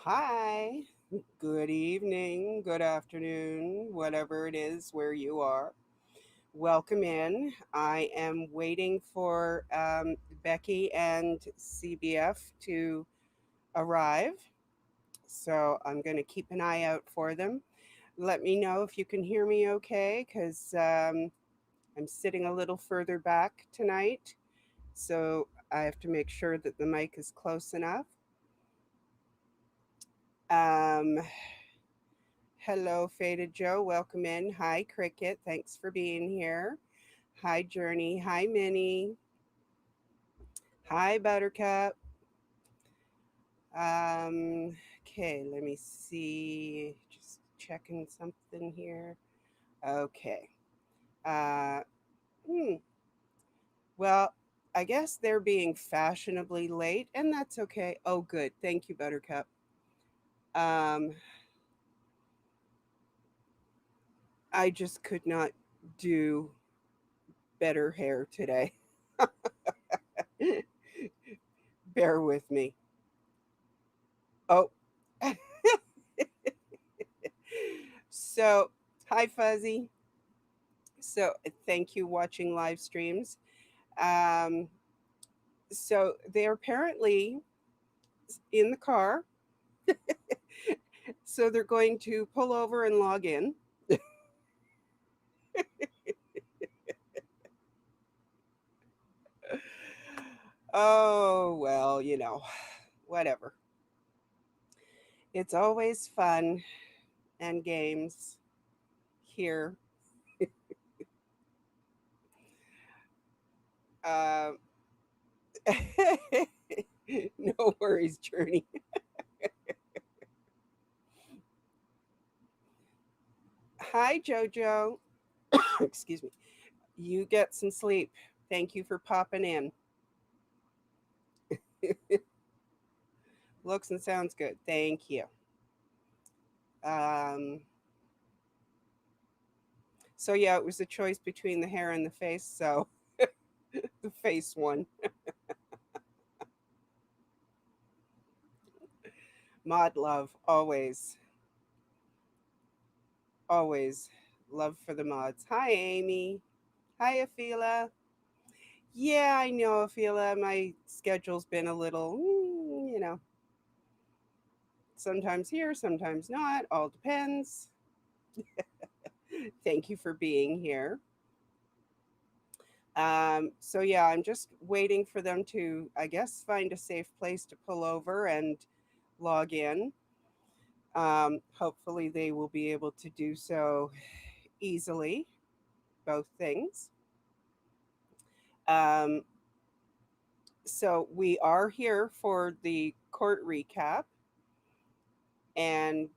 Hi, good evening, good afternoon, whatever it is where you are. Welcome in. I am waiting for Becky and CBF to arrive. So I'm going to keep an eye out for them. Let me know if you can hear me okay, because I'm sitting a little further back tonight. So I have to make sure that the mic is close enough. Um, Hello, Faded Joe. Welcome in. Hi, Cricket. Thanks for being here. Hi, Journey. Hi, Minnie. Hi, Buttercup. Okay, let me see. Just checking something here. Okay. Uh, hmm. Well, I guess they're being fashionably late, and that's okay. Oh, good. Thank you, Buttercup. Um, I just could not do better hair today. Bear with me. Oh, so hi, Fuzzy. So thank you watching live streams. Um, so they're apparently in the car. So they're going to pull over and log in. Oh, well, whatever. It's always fun and games here. Um, no worries, Journey. Hi, JoJo. Excuse me. You get some sleep. Thank you for popping in. Looks and sounds good. Thank you. Um, so yeah, it was a choice between the hair and the face. So the face one. Mod love, always, always love for the mods. Hi, Amy. Hi, Afila. Yeah, I know, Afila. My schedule's been a little, sometimes here, sometimes not. All depends. Thank you for being here. So yeah, I'm just waiting for them to, I guess, find a safe place to pull over and log in. Hopefully, they will be able to do so easily, both things. Um, so we are here for the court recap, and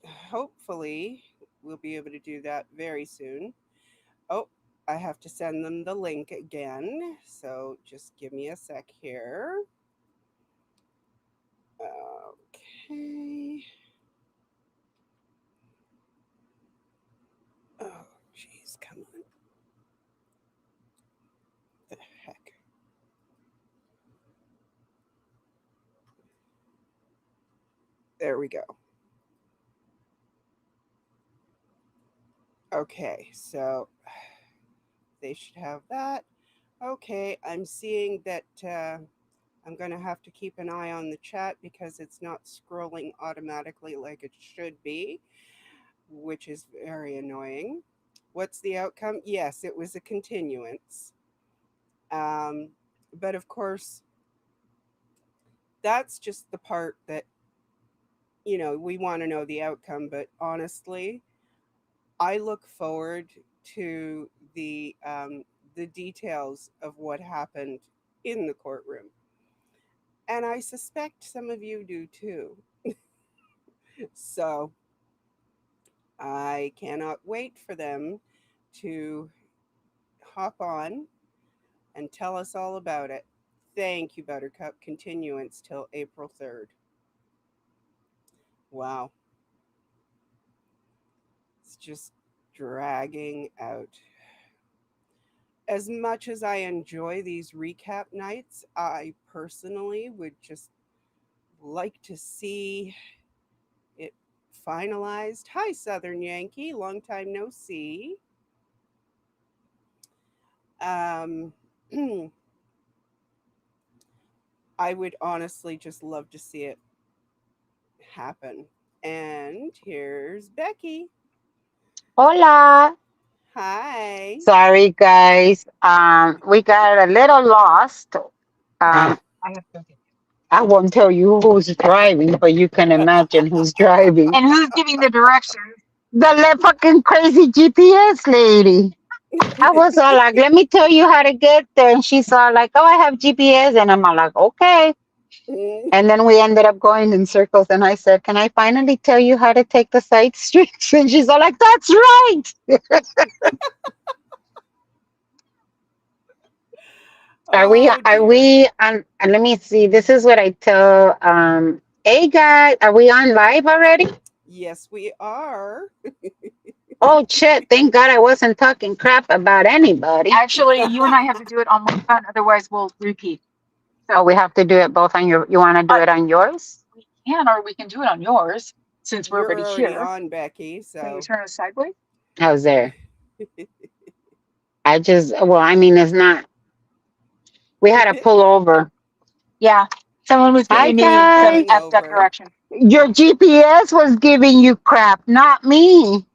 hopefully, we'll be able to do that very soon. Oh, I have to send them the link again. So just give me a sec here. Okay. Oh, jeez, come on. The heck. There we go. Okay, so they should have that. Okay, I'm seeing that I'm going to have to keep an eye on the chat because it's not scrolling automatically like it should be, which is very annoying. What's the outcome? Yes, it was a continuance. Um, but of course, that's just the part that, we want to know the outcome. But honestly, I look forward to the details of what happened in the courtroom, and I suspect some of you do too. So I cannot wait for them to hop on and tell us all about it. Thank you, Buttercup. Continuance till April 3rd. Wow, it's just dragging out. As much as I enjoy these recap nights, I personally would just like to see it finalized. Hi, Southern Yankee. Long time no see. Um, I would honestly just love to see it happen. And here's Becky. Hola. Hi. Sorry, guys. We got a little lost. I have to. I won't tell you who's driving, but you can imagine who's driving. And who's giving the directions? Fucking crazy GPS lady. I was all like, let me tell you how to get there. And she's all like, oh, I have GPS. And I'm all like, okay. And then we ended up going in circles. And I said, can I finally tell you how to take the side streets? And she's all like, that's right. Oh Are dear. we on? And let me see. This is what I tell. Hey guys, are we on live already? Yes, we are. Oh shit! Thank God I wasn't talking crap about anybody. Actually, you and I have to do it on one phone, otherwise we'll repeat. So we have to do it both on your. You want to do it on yours? We can, or we can do it on yours since we're already You're already here. on, Becky, Can you so turn us sideways? How's there? I just. Well, I mean, it's not. We had to pull over. Yeah. Someone was we're giving me some pulling effed up over. direction. Your GPS was giving you crap, not me.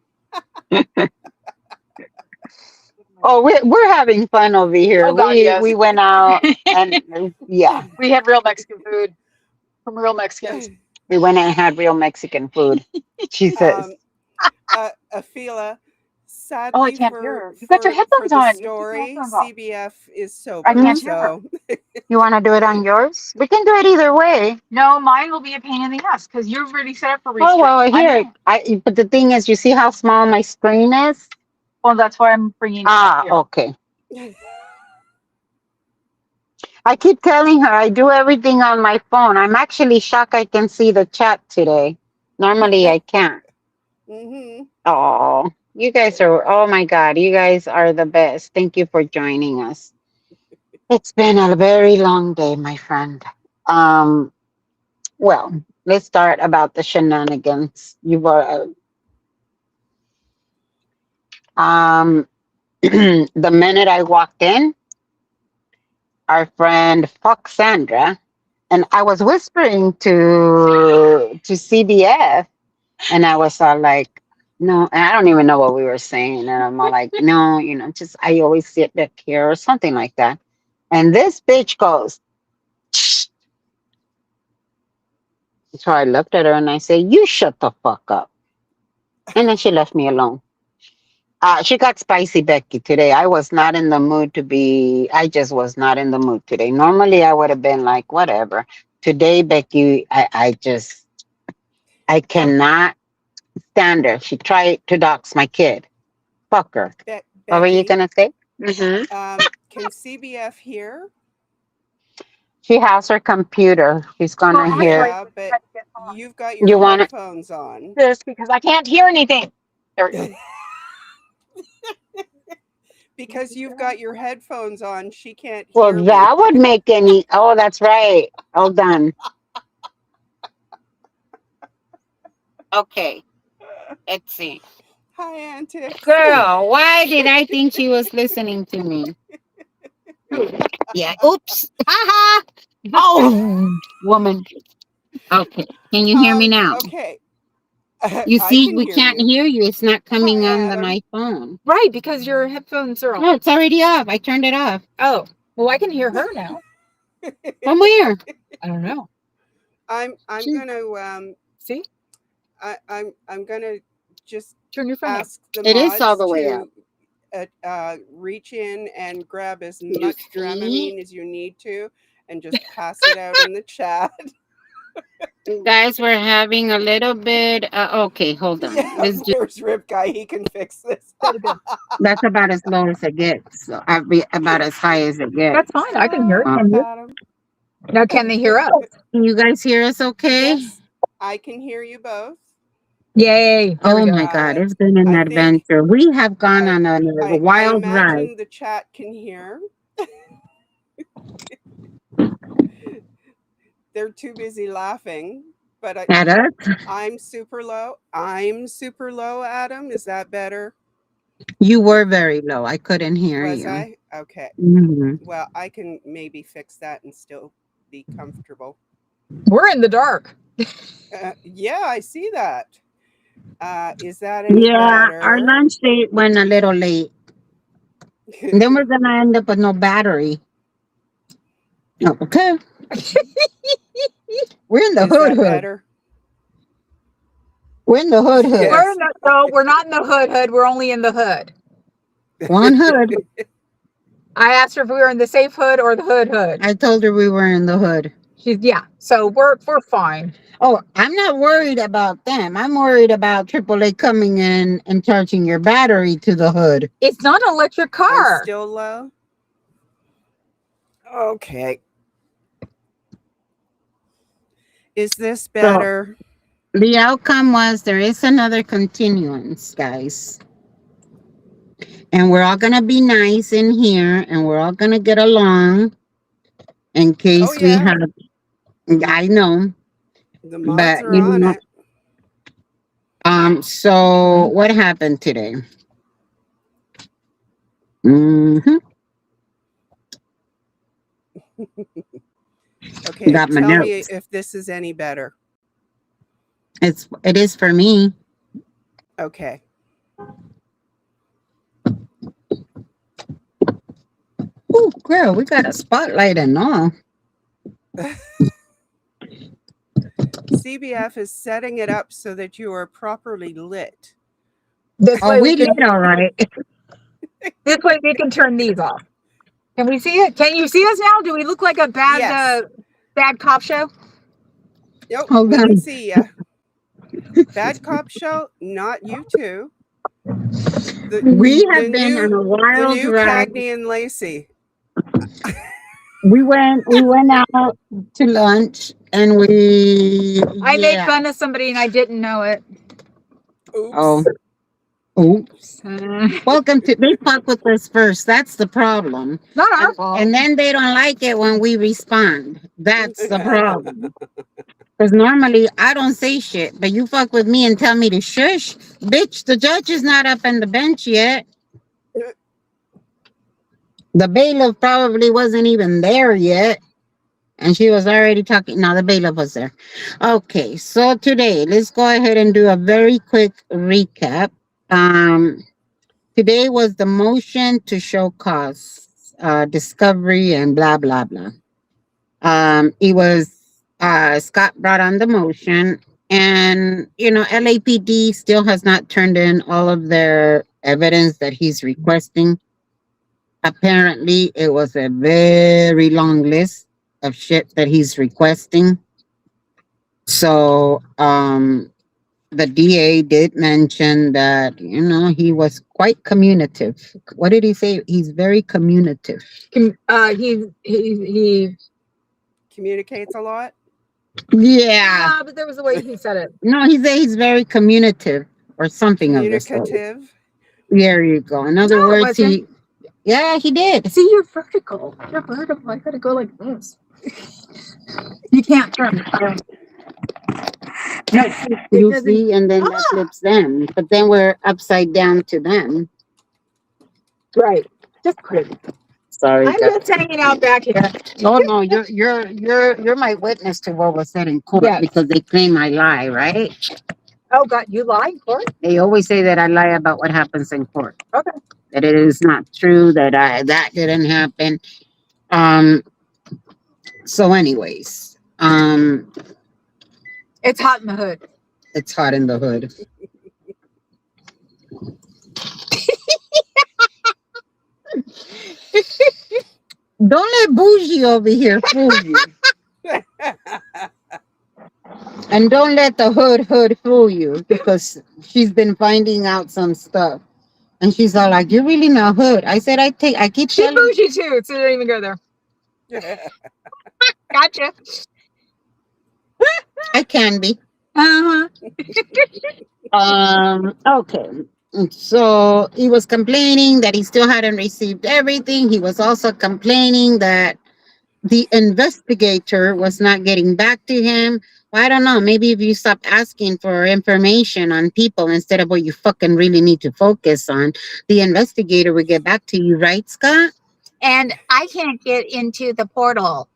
Oh, we're having fun over here. Oh, God, we went out and yeah, we had real Mexican food from real Mexicans. We went and had real Mexican food. She says, um, Afila, "Oh, I sadly can't hear her. You got your for headphones the on. You have to take your story, headphones off. CBF is I sober, can't hear her. so You want to do it on yours? We can do it either way. No, mine will be a pain in the ass because you've already set up for restrict. Oh well, here. But the thing is, you see how small my screen is. Well, that's why I'm bringing. Ah, here. Okay. I keep telling her I do everything on my phone. I'm actually shocked I can see the chat today. Normally I can't. hmm Oh, you guys are, oh my God, you guys are the best. Thank you for joining us. It's been a very long day, my friend. Um, well, let's start about the shenanigans. You were, the minute I walked in, our friend Foxandra, and I was whispering to CBF, and I was all like, no, and I don't even know what we were saying. And I'm all like, no, just I always sit back here or something like that. And this bitch goes, "Shh." So I looked at her and I say, you shut the fuck up. And then she left me alone. She got spicy, Becky, today. I was not in the mood to be, I just was not in the mood today. Normally I would have been like, whatever. Today, Becky, I um, cannot stand her. She tried to dox my kid. Fuck her. What were you Becky, gonna say? Hmm. can CBF hear? She has her computer. She's gonna hear. Yeah, but you've got your You want headphones on. this because I can't hear anything. There we go. Because you've got your headphones on, she can't Well, hear me. that would make any. Oh, that's right. Hold on. Okay, let's see. Hi, Antics. Girl, why did I think she was listening to me? Yeah. Oops. Ha ha. Oh, woman. Okay. Can you hear me now? Okay, You I see, can we hear can't you. hear you. It's not Hi, coming on Adam. my phone. Right, because your headphones are on. No, it's already off. I turned it off. Oh, well, I can hear her now. From where? I don't know. I'm She, gonna see? I'm gonna just Turn your phone up. ask the It is all mods the way up. to reach in and grab as You much see? Dramamine as you need to, and just pass it out in the chat. Guys, we're having a little bit. Okay, hold on. Yeah, Let's do. there's Rip Guy. He can fix this. That's about as low as it gets. So I'll be about as high as it gets. That's fine. I can hear Stop, it. Adam. Now, can they hear us? Can you guys hear us okay? Yes, I can hear you both. Yay. Oh my God, Uh, it's been an I think adventure. We have gone I on a I wild ride. imagine the chat can hear. They're too busy laughing. But At us? I'm super low. I'm super low, Adam. Is that better? You were very low. I couldn't hear Was you. I? Okay. Mhm. Well, I can maybe fix that and still be comfortable. We're in the dark. Yeah, I see that. Is that any Yeah, our better? lunch date went a little late. And then we're gonna end up with no battery. Oh, okay. We're in the Is hood that hood. better? We're in the hood hood. We're in Yes. the, no, we're not in the hood hood. We're only in the hood. One hood. I asked her if we were in the safe hood or the hood hood. I told her we were in the hood. She's yeah. So we're fine. Oh, I'm not worried about them. I'm worried about AAA coming in and charging your battery to the hood. It's not an electric I'm car. still low. Okay. Is this So better? the outcome was there is another continuance, guys. And we're all going to be nice in here and we're all going to get along in Oh, case we yeah. have. I know, The mods but are on it. so what happened today? Hmm. Okay. Got my Tell me notes. if this is any better. It is for me. Okay. Oh, girl, we got a spotlight and all. CBF is setting it up so that you are properly lit. This Oh, way we we lit can all right. this way we can turn these off. Can we see it? Can you see us now? Do we look like a Yes. bad cop show? Nope. Hold We can on. see ya. Bad cop show. Not you two. The We the have been on new a the wild new ride. Cagney and Lacey. We went out to lunch and I made yeah. fun of somebody and I didn't know it. Oh, Oops. oops. Welcome to they fuck with us first. That's the problem. Not our fault. And then they don't like it when we respond. That's the problem. Because normally I don't say shit, but you fuck with me and tell me to shush. Bitch, the judge is not up on the bench yet. The bailiff probably wasn't even there yet. And she was already talking. Now the bailiff was there. Okay, so today let's go ahead and do a very quick recap. Um, Today was the motion to show cause, discovery, and blah blah blah. It was Scott brought on the motion, and LAPD still has not turned in all of their evidence that he's requesting. Apparently, it was a very long list of shit that he's requesting. So, the DA did mention that, he was quite communicative. What did he say? He's very communicative. He Communicates a lot. Yeah. but there was a way he said it. No, he said he's very communicative or something of the sort. Communicative. There you go. In other No, it words, wasn't. yeah, he did. See, you're vertical. You're vertical. I gotta go like this. You can't turn. No, you see, and then that flips them. But then we're upside down to them. Right. Just put it. Sorry, I'm guys. just hanging out back here. Oh no, you're my witness to what was said in court Yes. because they claim I lie, right? Oh God, you lied, Court? They always say that I lie about what happens in court. Okay. That it is not true, that didn't happen. Um so anyways, It's hot in the hood. it's hot in the hood. Don't let bougie over here fool you. And don't let the hood fool you because she's been finding out some stuff. And she's all like, "You're really not hood." I said, I keep She telling bougie too, so don't even go there. Gotcha. I can be. Uh-huh. Okay. So he was complaining that he still hadn't received everything. He was also complaining that the investigator was not getting back to him. Well, I don't know. Maybe if you stop asking for information on people instead of what you fucking really need to focus on, the investigator will get back to you, right, Scott? And I can't get into the portal.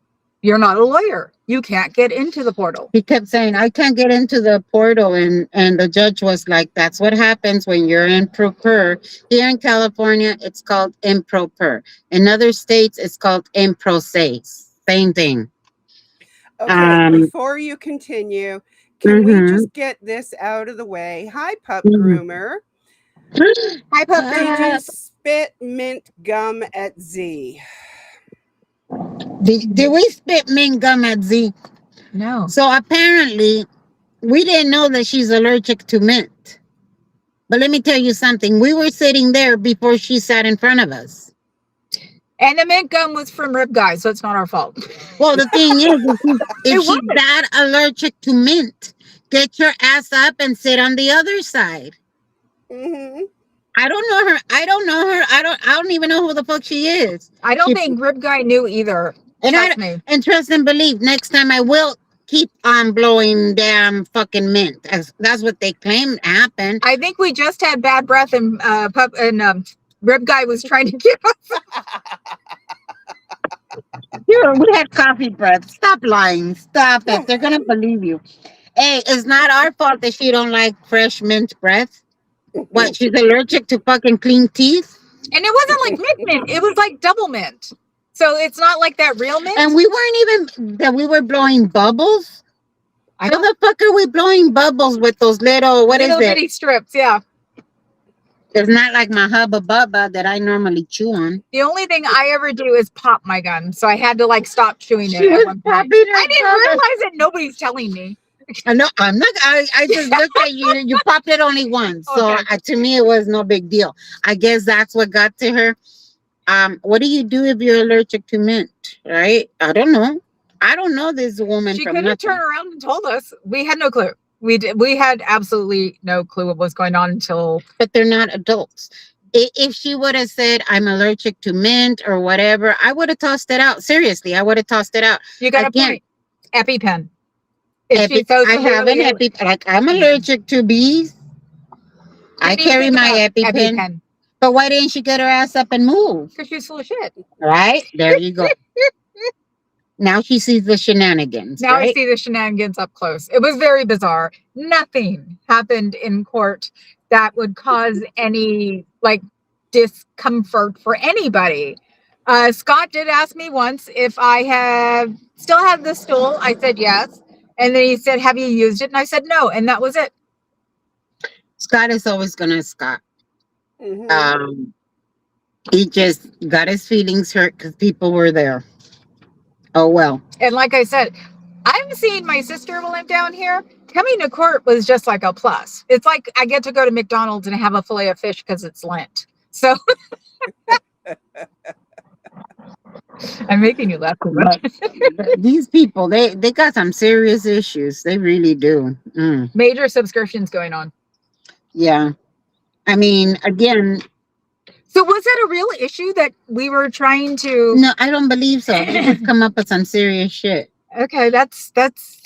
You're not a lawyer. You can't get into the portal. He kept saying, I can't get into the portal. And the judge was like, that's what happens when you're improper. Here in California, it's called improper. In other states, it's called impro. Same thing. Okay, Um, before you continue, can we mhm, just get this out of the way? Hi, pup mhm. groomer. Hi, pup Did groomer. you spit mint gum at Z? Did we spit mint gum at Z? No. So apparently, we didn't know that she's allergic to mint. But let me tell you something. We were sitting there before she sat in front of us. And the mint gum was from Rib Guy, so it's not our fault. Well, the thing is, if It she's was. that allergic to mint, get your ass up and sit on the other side. Mm-hmm. I don't know her. I don't know her. I don't even know who the fuck she is. I don't She, think Rib Guy knew either. and Trust me. and trust and believe. Next time I will keep on blowing damn fucking mint. That's what they claim happened. I think we just had bad breath and Rib Guy was trying to give us. We had coffee breath. Stop lying. Stop it. They're gonna believe you. Hey, it's not our fault that she don't like fresh mint breath. What? She's allergic to fucking clean teeth. And it wasn't like mint. It was like double mint. So it's not like that real mint. And we weren't even that we were blowing bubbles. I How don't the fuck are we blowing bubbles with those little little bitty strips, yeah. It's not like my Hubba Bubba that I normally chew on. The only thing I ever do is pop my gum. So I had to like stop chewing She it at was one point. popping her I didn't gum. realize it. Nobody's telling me. I know I'm not. I just looked at you. You popped it only once, so Okay. to me it was no big deal. I guess that's what got to her. What do you do if you're allergic to mint? Right? I don't know. I don't know this woman She from could have nothing. turned around and told us. We had no clue. We had absolutely no clue what was going on until. But they're not adults. If she would have said I'm allergic to mint or whatever, I would have tossed it out. Seriously, I would have tossed it out. You got Again, a point. EpiPen. If she's so I have an severely EpiPen. Like I'm allergic to bees. You I need to carry think my about EpiPen. But why didn't she get her ass up and move? Because she's full of shit. Right? There you go. Now she sees the shenanigans. Now I right? see the shenanigans up close. It was very bizarre. Nothing happened in court that would cause any like discomfort for anybody. Scott did ask me once if I have still have the stool. I said yes. And then he said, have you used it? And I said no. And that was it. Scott is always gonna Scott. Mm-hmm. He just got his feelings hurt because people were there. Oh well. And like I said, I'm seeing my sister live down here. Coming to court was just like a plus. It's like I get to go to McDonald's and have a fillet of fish because it's Lent. So I'm making you laugh too much. These people, they got some serious issues. They really do. Major subscriptions going on. Yeah. I mean, again. So was that a real issue that we were trying to? No, I don't believe so. They just come up with some serious shit. Okay, that's.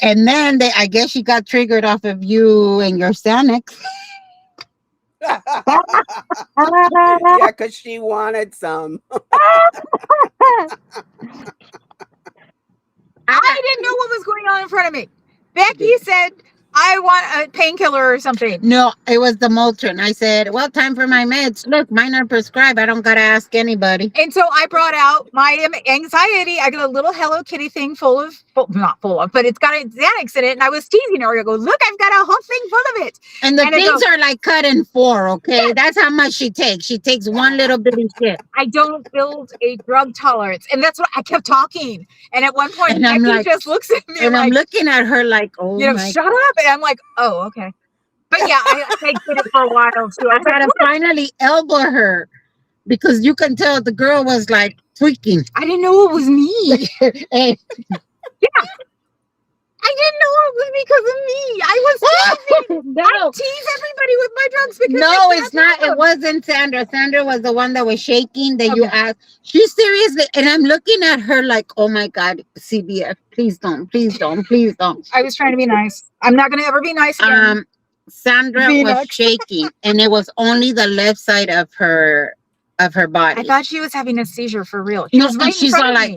And then I guess she got triggered off of you and your Xanax. Yeah, because she wanted some. I didn't know what was going on in front of me. Becky said, I want a painkiller or something. No, it was the Motrin. I said, well, time for my meds. Look, mine are prescribed. I don't got to ask anybody. And so I brought out my anxiety. I got a little Hello Kitty thing not full of, but it's got a Xanax in it. And I was teasing her. I go, look, I've got a whole thing full of it. And the things are like cut in 4, okay? That's how much she takes. She takes one little bitty shit. I don't build a drug tolerance. And that's what I kept talking. And at one point, Becky like, just looks at me and like, I'm looking at her like, oh, shut up. And I'm like, oh, okay. But yeah, I did it for a while too. I had to finally elbow her because you can tell the girl was like tweaking. I didn't know it was me. Hey. Yeah. I didn't know it was because of me. I was teasing. No, I tease everybody with my drugs because no, they it's can't not. have It them. wasn't Sandra. Sandra was the one that was shaking that you Okay. asked. She's seriously, and I'm looking at her like, oh my God, CBF, please don't, please don't, please don't. I was trying to be nice. I'm not going to ever be nice again. Sandra Be was next. shaking, and it was only the left side of her I body. thought she was having a seizure for real. She No, was and right in she's front all of like, me.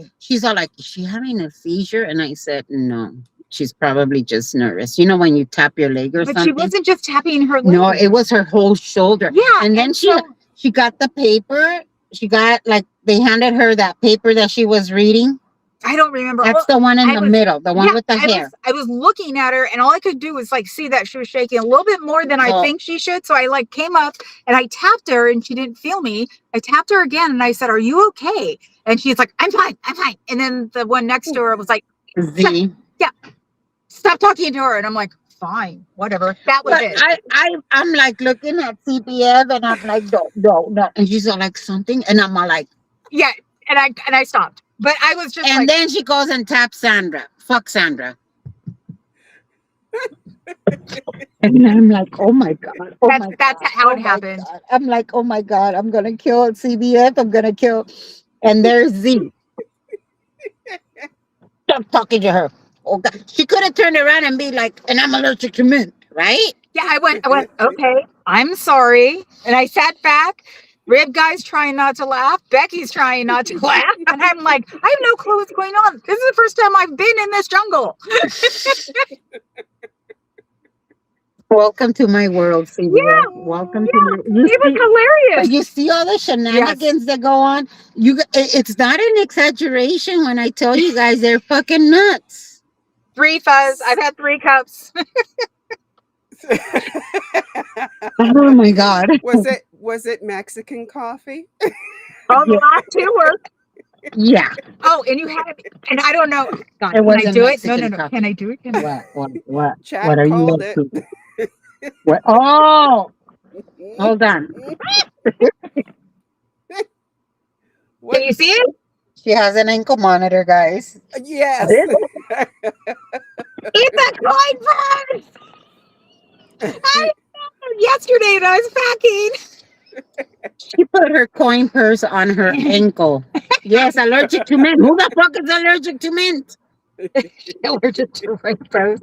is she having a seizure? And I said, no, she's probably just nervous. You know when you tap your leg or But she something? wasn't just tapping her leg. No, it was her whole shoulder. Yeah. And then she got the paper. She got like they handed her that paper that she was reading. I don't remember. That's the one in I the was- middle, the one with the hair. I was looking at her, and all I could do was like see that she was shaking a little bit more than I think she should. So I like came up and I tapped her, and she didn't feel me. I tapped her again, and I said, "Are you okay?" And she's like, "I'm fine, I'm fine." And then the one next to her was like, Z. "Yeah, stop talking to her." And I'm like, "Fine, whatever." That was But it. I'm like looking at CPF and I'm like, no. And she's all like something. And I'm all like, Yeah, and I stopped. But I was just and like, then she goes and taps Sandra. Fuck Sandra. And I'm like, oh my God. Oh my that's God. how Oh it my happened. God. I'm like, oh my God, I'm going to kill CBF. I'm going to kill. And there's Z. Stop talking to her. Oh God. She could have turned around and be like, and I'm allergic to mint, right? Yeah, I went, okay, I'm sorry. And I sat back. Rib guy's trying not to laugh. Becky's trying not to laugh. And I'm like, I have no clue what's going on. This is the first time I've been in this jungle. Welcome to my world, CBF. Yeah, Welcome to it my, was hilarious. you see all the shenanigans that go on. It's not an exaggeration when I tell you guys they're fucking nuts. 3 fuzz. I've had 3 cups. Oh my God. Was it Mexican coffee? Oh, the last 2 were. Yeah. Oh, and you had, and I don't know. God, It can I wasn't do it? No, Mexican no. coffee. Can I do it? Can I? What Chat are you called up it. to? What? Oh, hold on. What? Can you see it? She has an ankle monitor, guys. Yes. It's a coin purse. Yesterday, and I was packing. She put her coin purse on her ankle. Yes, allergic to mint. Who the fuck is allergic to mint? Allergic to rainbows.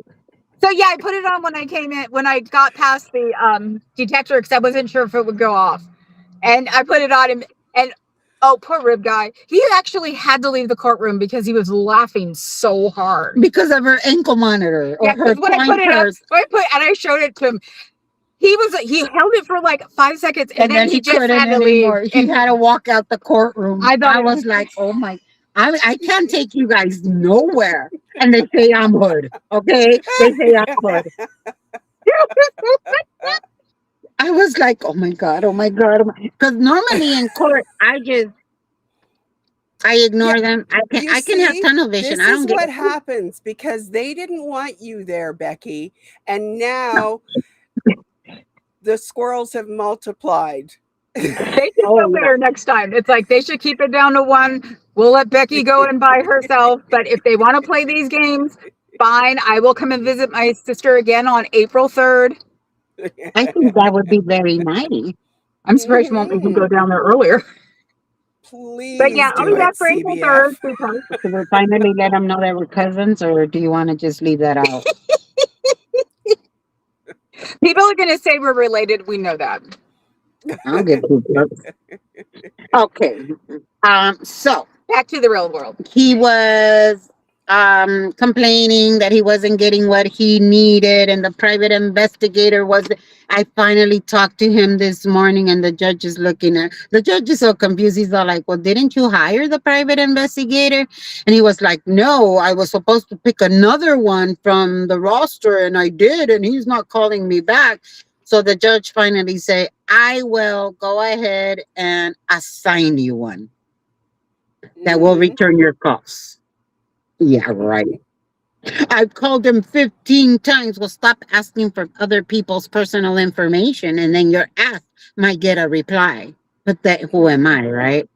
So yeah, I put it on when I came in, when I got past the detector, because I wasn't sure if it would go off. And I put it on him, and oh, poor rib guy. He actually had to leave the courtroom because he was laughing so hard. Because of her ankle monitor or Yeah, her when I coin put it up, purse. and I showed it to him. He held it for like 5 seconds, and then he just couldn't had to leave. anymore. He had to walk out the courtroom. I was like, oh my, I can't take you guys nowhere. And they say I'm hood. Okay? They say I'm hood. I was like, oh my God, oh my God. Because normally in court, I ignore them. I can have tunnel vision. This I don't is get what happens because they didn't want you there, Becky. And now the squirrels have multiplied. They should know better next time. It's like they should keep it down to 1. We'll let Becky go in by herself. But if they want to play these games, fine. I will come and visit my sister again on April 3rd. I think that would be very nice. I'm surprised you won't even go down there earlier. Please, but yeah, I'll do be back it, for April CBF. 3rd. Because Should we finally let them know that we're cousins, or do you want to just leave that out? people are going to say we're related. We know that. I'll get two bucks. Okay. So Back to the real world. he was complaining that he wasn't getting what he needed, and the private investigator was. I finally talked to him this morning, and the judge is so confused. He's all like, well, didn't you hire the private investigator? And he was like, no, I was supposed to pick another one from the roster, and I did, and he's not calling me back. So the judge finally said, I will go ahead and assign you one that will return your calls. Yeah, right. I've called him 15 times. Well, stop asking for other people's personal information, and then your ask might get a reply. But who am I, right?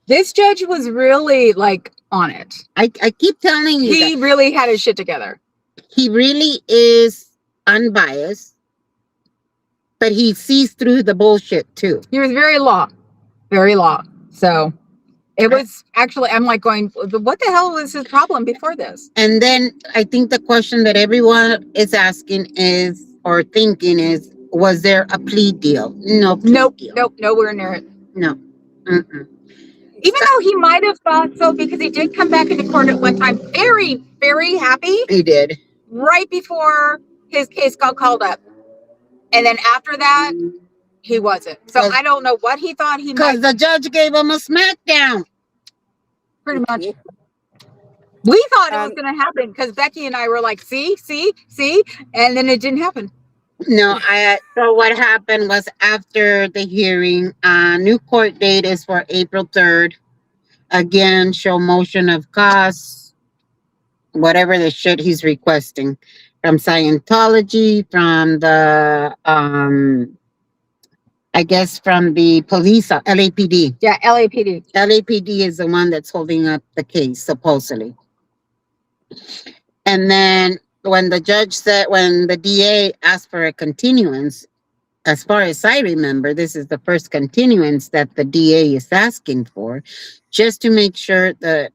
This judge was really like on it. I keep telling you, He really had his shit together. he really is unbiased, but he sees through the bullshit too. He was very law, very law. So it was actually, I'm like going, what the hell was his problem before this? And then I think the question that everyone is asking is, or thinking is, was there a plea deal? No plea Nope, deal. nope, nowhere near it. No. Mm-mm. Even though he might have thought so, because he did come back into court at one time very, very happy. He did. Right before his case got called up. And then after that, he wasn't. So I don't know what he thought he might. Because the judge gave him a smackdown. Pretty much. We thought it was going to happen because Becky and I were like, see, and then it didn't happen. No, so what happened was after the hearing, new court date is for April 3rd. Again, show motion of cause, whatever the shit he's requesting from Scientology, from the I guess from the police, LAPD. Yeah, LAPD. LAPD is the one that's holding up the case, supposedly. And then when the judge said, when the DA asked for a continuance, as far as I remember, this is the first continuance that the DA is asking for, just to make sure that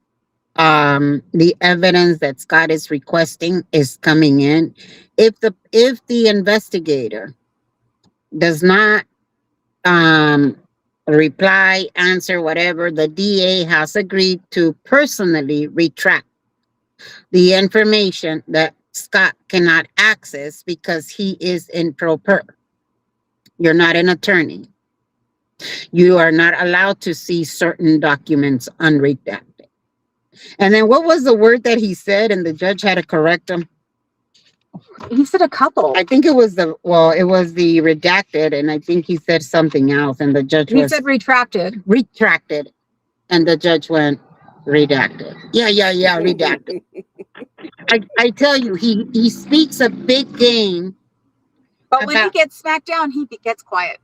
the evidence that Scott is requesting is coming in. If the investigator does not reply, answer, whatever, the DA has agreed to personally retract the information that Scott cannot access because he is in pro per. You're not an attorney. You are not allowed to see certain documents unredacted. And then what was the word that he said and the judge had to correct him? He said a couple. I think it was the redacted, and I think he said something else, and the judge said retracted. Retracted, and the judge went redacted. Yeah, redacted. I tell you, he speaks a big game. But when he gets smacked down, he gets quiet.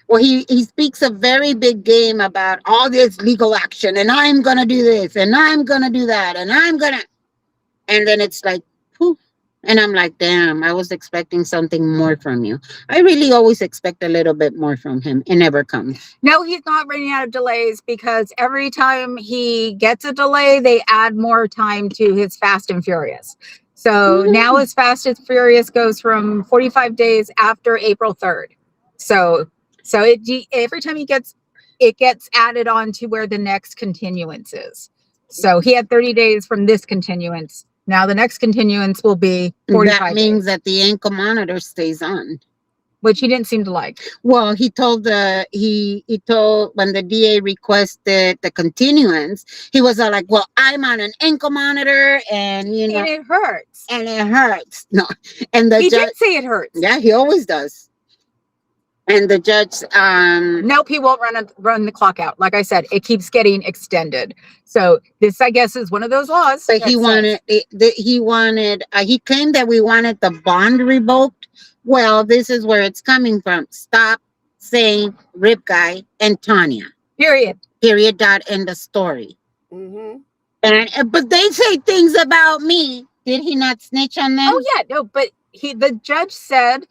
Well, he speaks a very big game about all this legal action, and I'm going to do this, and I'm going to do that, and and then it's like, poof. And I'm like, damn, I was expecting something more from you. I really always expect a little bit more from him. It never comes. No, he's not running out of delays because every time he gets a delay, they add more time to his Fast and Furious. So now his Fast and Furious goes from 45 days after April 3rd. So every time it gets added on to where the next continuance is. So he had 30 days from this continuance. Now the next continuance will be 45 That means days. that the ankle monitor stays on. Which he didn't seem to like. Well, he told he told when the DA requested the continuance, he was all like, "Well, I'm on an ankle monitor, and you know, and it hurts, and it hurts." No, and the he judge did say it hurts. Yeah, he always does. And the judge, nope, he won't run the clock out. Like I said, it keeps getting extended. So this, I guess, is one of those laws. But he wanted, he claimed that we wanted the bond revoked. Well, this is where it's coming from. Stop saying Rip Guy and Tanya. Period. Period. Dot. End of story. Mm-hmm. But they say things about me. Did he not snitch on them? Oh yeah, no. But the judge said,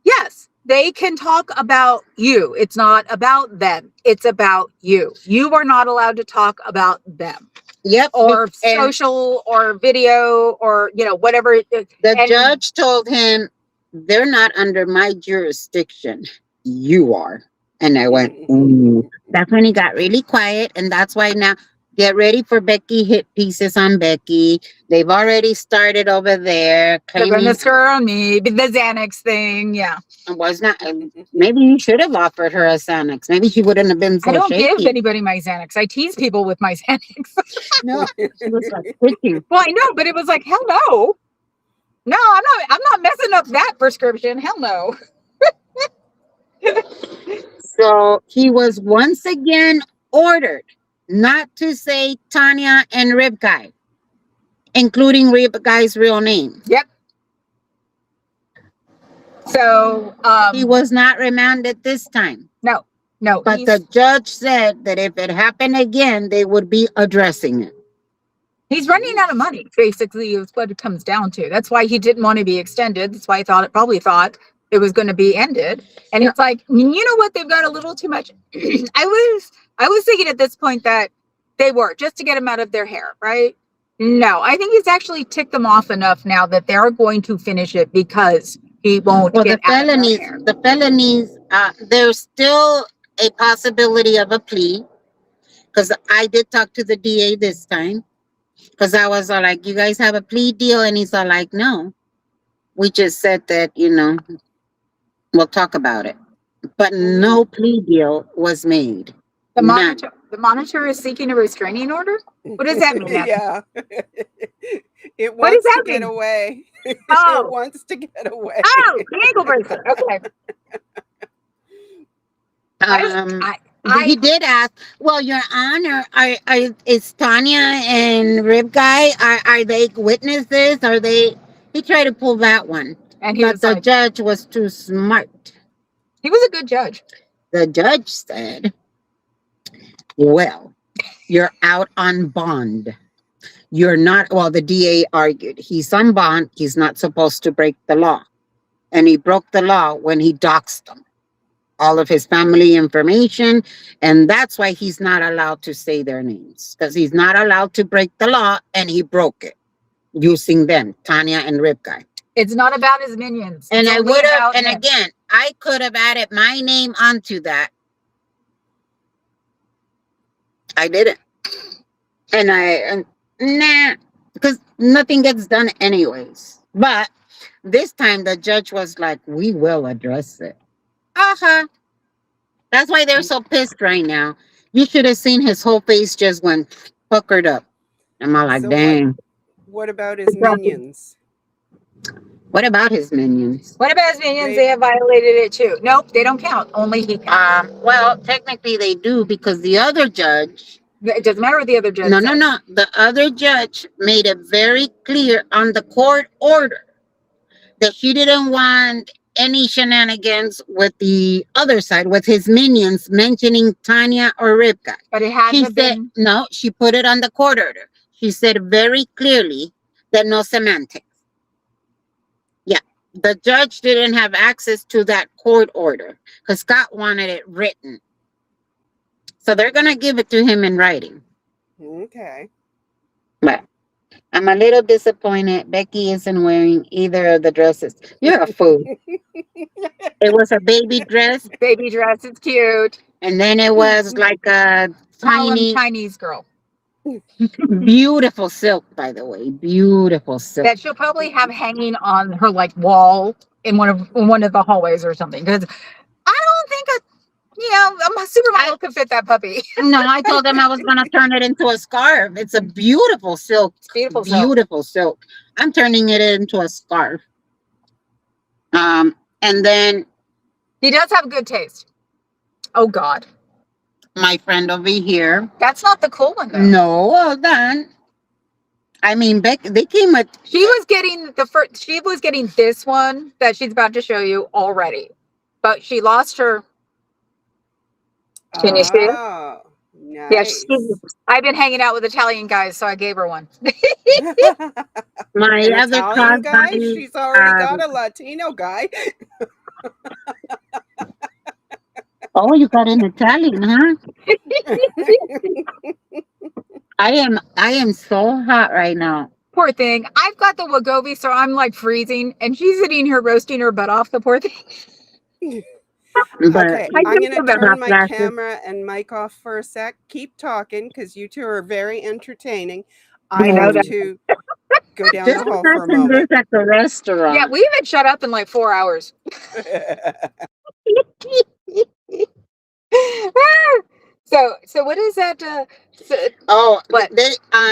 yes. They can talk about you. It's not about them. It's about you. You are not allowed to talk about them. Yep. Or social or video or, whatever. The judge told him, they're not under my jurisdiction. You are. And I went, ooh. That's when he got really quiet. And that's why now, get ready for Becky hit pieces on Becky. They've already started over there. They're going to stir on me. The Xanax thing. Yeah. It was not. Maybe you should have offered her a Xanax. Maybe she wouldn't have been so I don't shaky. give anybody my Xanax. I tease people with my Xanax. No, she was like twitching. Well, I know, but it was like, hell no. No, I'm not messing up that prescription. Hell no. So he was once again ordered not to say Tanya and Rib Guy, including Rib Guy's real name. Yep. So he was not remanded this time. No. But the judge said that if it happened again, they would be addressing it. He's running out of Jeez. money, basically, is what it comes down to. That's why he didn't want to be extended. That's why he probably thought it was going to be ended. And it's like, you know what? They've got a little too much. I was thinking at this point that they were just to get him out of their hair, right? No, I think he's actually ticked them off enough now that they're going to finish it because he won't Well, get out of their hair. the felonies, there's still a possibility of a plea because I did talk to the DA this time because I was all like, you guys have a plea deal? And he's all like, no, we just said that, we'll talk about it. But Mm-hmm. no plea deal was made. The None. monitor is seeking a restraining order. What does that mean? Yeah. It What does wants to that get mean? away. It Oh, wants to get away. oh, the ankle bracelet. Okay. Um, he I did ask, well, Your Honor, is Tanya and Rib Guy, are they witnesses? Are they? He tried to pull that one, and he but was the like, judge was too smart. he was a good judge. The judge said, well, you're out on bond. You're not, well, the DA argued, he's on bond. He's not supposed to break the law. And he broke the law when he doxed them, all of his family information. And that's why he's not allowed to say their names because he's not allowed to break the law. And he broke it using them, Tanya and Rib Guy. It's not about his minions. And It's I only would have, about and him. again, I could have added my name onto that. I didn't. And nah, because nothing gets done anyways. But this time the judge was like, we will address it. Uh-huh. That's why they're so pissed right now. You should have seen his whole face just went puckered up. I'm all like, So what? dang. What about his minions? What about his minions? What about his minions? They They have violated it too. Nope, they don't count. Only he counts. Well, technically they do because the other judge. It doesn't matter what the other judge No, says. no, no. The other judge made it very clear on the court order that she didn't want any shenanigans with the other side, with his minions mentioning Tanya or Ribka. But it She hasn't said, been. no, she put it on the court order. She said very clearly that no semantics. Yeah, the judge didn't have access to that court order because Scott wanted it written. So they're going to give it to him in writing. okay. But I'm a little disappointed Becky isn't wearing either of the dresses. You're a fool. It was a baby dress, Baby dress. It's cute. and then it was like a Harlem tiny, Chinese girl beautiful silk, by the way. Beautiful silk. that she'll probably have hanging on her like wall in one of the hallways or something. Because I don't think a supermodel could fit that puppy. No, I told them I was going to turn it into a scarf. It's a beautiful silk. It's beautiful. Silk. Beautiful silk. I'm turning it into a scarf. And then He does have good taste. Oh God, my friend over here. that's not the cool one though. No, well done. I mean, they came with. She was getting the first. She was getting this one that she's about to show you already, but she lost her. Can you see it? Oh, Yeah, nice. I've been hanging out with Italian guys, so I gave her one. My An other Italian guy? cousin, She's already got a Latino guy. oh, you got an Italian, huh? I am so hot right now. Poor thing. I've got the Wagovi, so I'm like freezing, and she's sitting here roasting her butt off. The poor thing. But Okay, I I'm just going to remember turn my flashes. camera and mic off for a sec. Keep talking because you two are very entertaining. I I know have that. to go down just the hall for a imagine this moment. at the restaurant. Yeah, we haven't shut up in like 4 hours. So what is that? Oh, What? they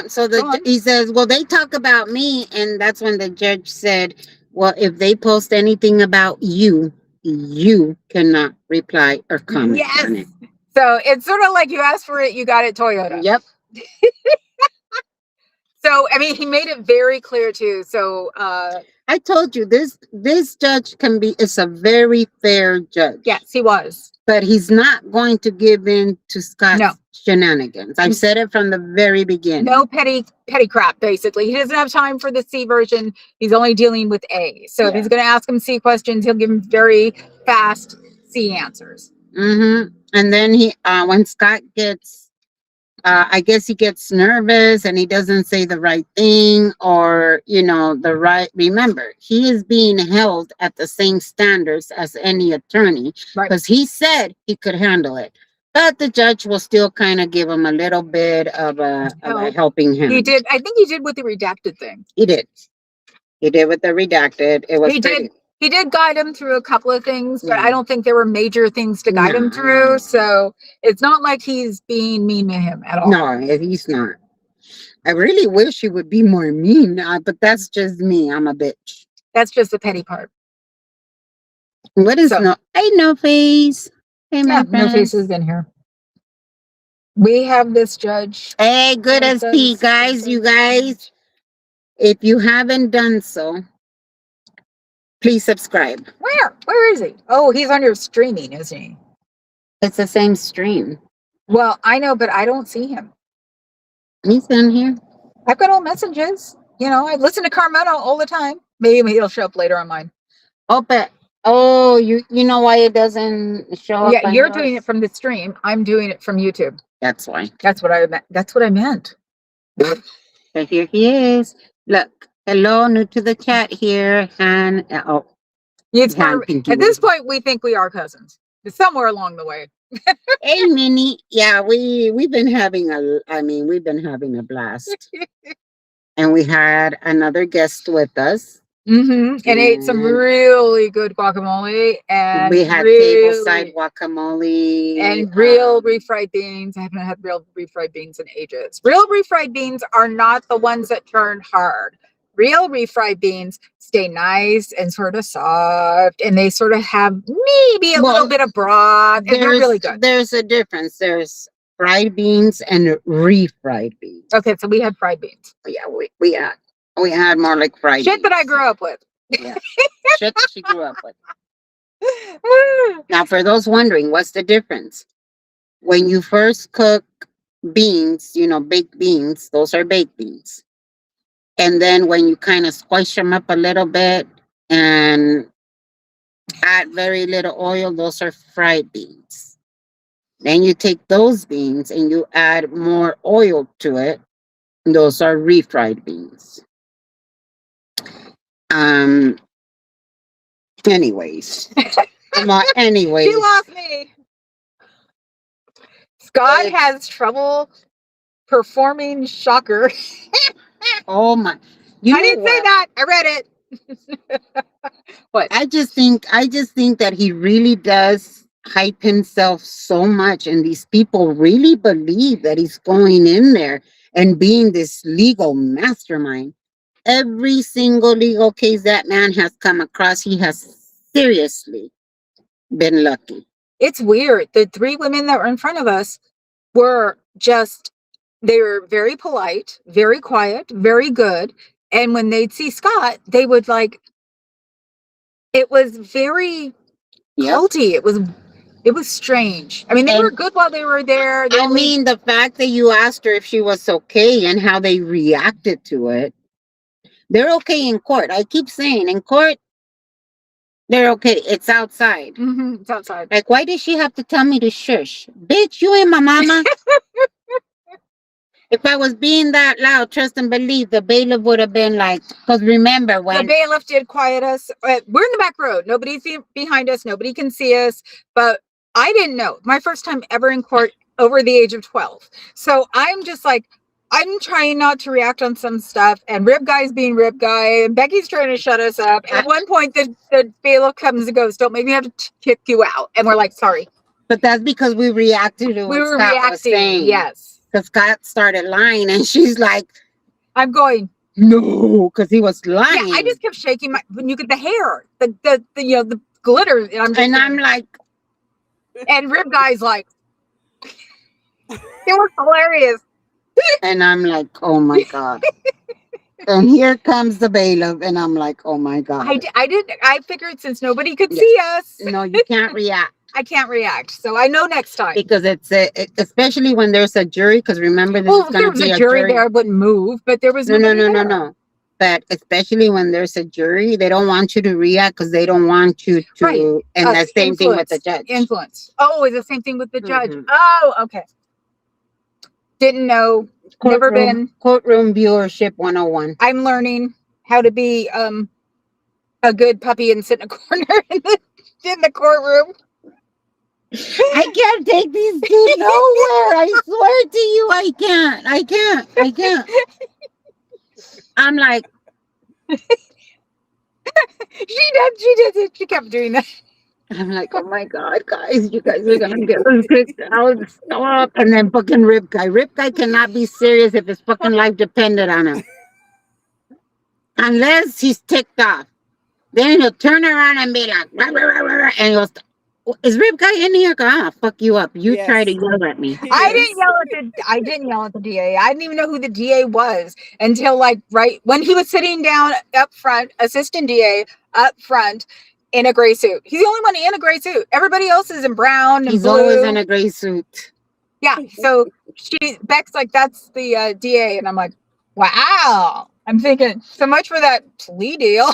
so Go on. he says, well, they talk about me, and that's when the judge said, well, if they post anything about you, you cannot reply or comment Yes. on it. So it's sort of like you asked for it, you got it, Toyota. Yep. So No, I mean, he made it very clear too. So, I told you this judge is a very fair judge. Yes, he was. But he's not going to give in to Scott's shenanigans. I've said it from the very beginning. No petty crap, basically. He doesn't have time for the C version. He's only dealing with A. So if he's going to ask him C questions, he'll give him very fast C answers. Mm-hmm. And then when Scott gets, I guess he gets nervous and he doesn't say the right thing or, remember, he is being held at the same standards as any attorney because he said he could handle it. But the judge will still kind of give him a little bit of a helping hand. He did. I think he did with the redacted thing. He did. He did with the redacted. It was He did guide him through a couple of things, but I don't think there were major things to guide him through. So it's not like he's being mean to him at all. No, he's not. I really wish he would be more mean, but that's just me. I'm a bitch. That's just the petty part. What is no? Hey, No Face. Hey, No Face has been here. We have this judge. Hey, good as P, guys. You guys, if you haven't done so, please subscribe. Where is he? Oh, he's on your streaming, isn't he? It's the same stream. Well, I know, but I don't see him. He's in here. I've got all messages. I listen to Carmelo all the time. Maybe he'll show up later on mine. You know why it doesn't show up? Yeah, you're doing it from the stream. I'm doing it from YouTube. That's why. That's what I meant. So here he is. Look, hello, new to the chat here, and at this point we think we are cousins. It's somewhere along the way. Hey, Minnie. Yeah, we've been having a blast, and we had another guest with us. Mm-hmm. And ate some really good guacamole, and we had tableside guacamole and real refried beans. I haven't had real refried beans in ages. Real refried beans are not the ones that turn hard. Real refried beans stay nice and sort of soft, and they sort of have maybe a little bit of broth, and they're really good. There's a difference. There's fried beans and refried beans. Okay, so we had fried beans. Yeah, we had more like fried shit beans that I grew up with. Yeah, shit that she grew up with. Now, for those wondering, what's the difference? When you first cook beans, baked beans, those are baked beans. And then when you kind of squash them up a little bit and add very little oil, those are fried beans. Then you take those beans and you add more oil to it. Those are refried beans. Anyways. Anyways. She lost me. Scott has trouble performing shocker. Oh my. I didn't say that. I read it. What? I just think that he really does hype himself so much, and these people really believe that he's going in there and being this legal mastermind. Every single legal case that man has come across, he has seriously been lucky. It's weird. The three women that were in front of us were they were very polite, very quiet, very good. And when they'd see Scott, they would it was very culty. It was strange. I mean, they were good while they were there. The fact that you asked her if she was okay and how they reacted to it. They're okay in court. I keep saying in court, they're okay. It's outside. Mm-hmm. It's outside. Like, why did she have to tell me to shush? Bitch, you ain't my mama. If I was being that loud, trust and believe, the bailiff would have been like, because remember when... The bailiff did quiet us. We're in the back road. Nobody's behind us. Nobody can see us. But I didn't know. My first time ever in court over the age of 12. So I'm just I'm trying not to react on some stuff, and Rib Guy's being Rib Guy, and Becky's trying to shut us up. And at one point, the bailiff comes and goes, "Don't make me have to kick you out." And we're like, "Sorry." But that's because we reacted to what Scott was saying. Yes. Because Scott started lying, and she's like, "I'm going." No, because he was lying. Yeah, I just kept shaking when you get the hair, the glitter, and I'm like, and Rib Guy's like, it was hilarious. And I'm like, oh my God. And here comes the bailiff, and I'm like, oh my God. I figured since nobody could Yeah. see us, No, you can't react. I can't react. So I know next time. Because especially when there's a jury, because remember, this Well, is if going there to was be a a jury jury. there, I wouldn't move, but there was No, no, nobody no, no, there. no. But especially when there's a jury, they don't want you to react because they don't want you Right. to. And the same thing with the Influence. judge. Influence. Oh, it's the same thing with the judge. Mhm. Oh, okay. Didn't know. Never been. Courtroom viewership 101. I'm learning how to be a good puppy and sit in a corner in the courtroom. I can't take these two nowhere. I swear to you, I can't. I can't. I can't. I'm like, She kept doing that. I'm like, oh my God, guys, you guys are gonna get us kicked out. Stop. And then fucking Rip Guy. Rip Guy cannot be serious if his fucking life depended on him. Unless he's ticked off. Then he'll turn around and be like, rah, rah, rah, rah, rah, and he'll is Rip Guy in here? Ah, fuck you up. You try to Yes, yell at me. he I is. didn't yell at the DA. I didn't even know who the DA was until like right when he was sitting down up front, assistant DA up front in a gray suit. He's the only one in a gray suit. Everybody else is in brown and He's blue. always in a gray suit. Yeah. So Beck's like, that's the DA. And I'm like, wow. I'm thinking, so much for that plea deal.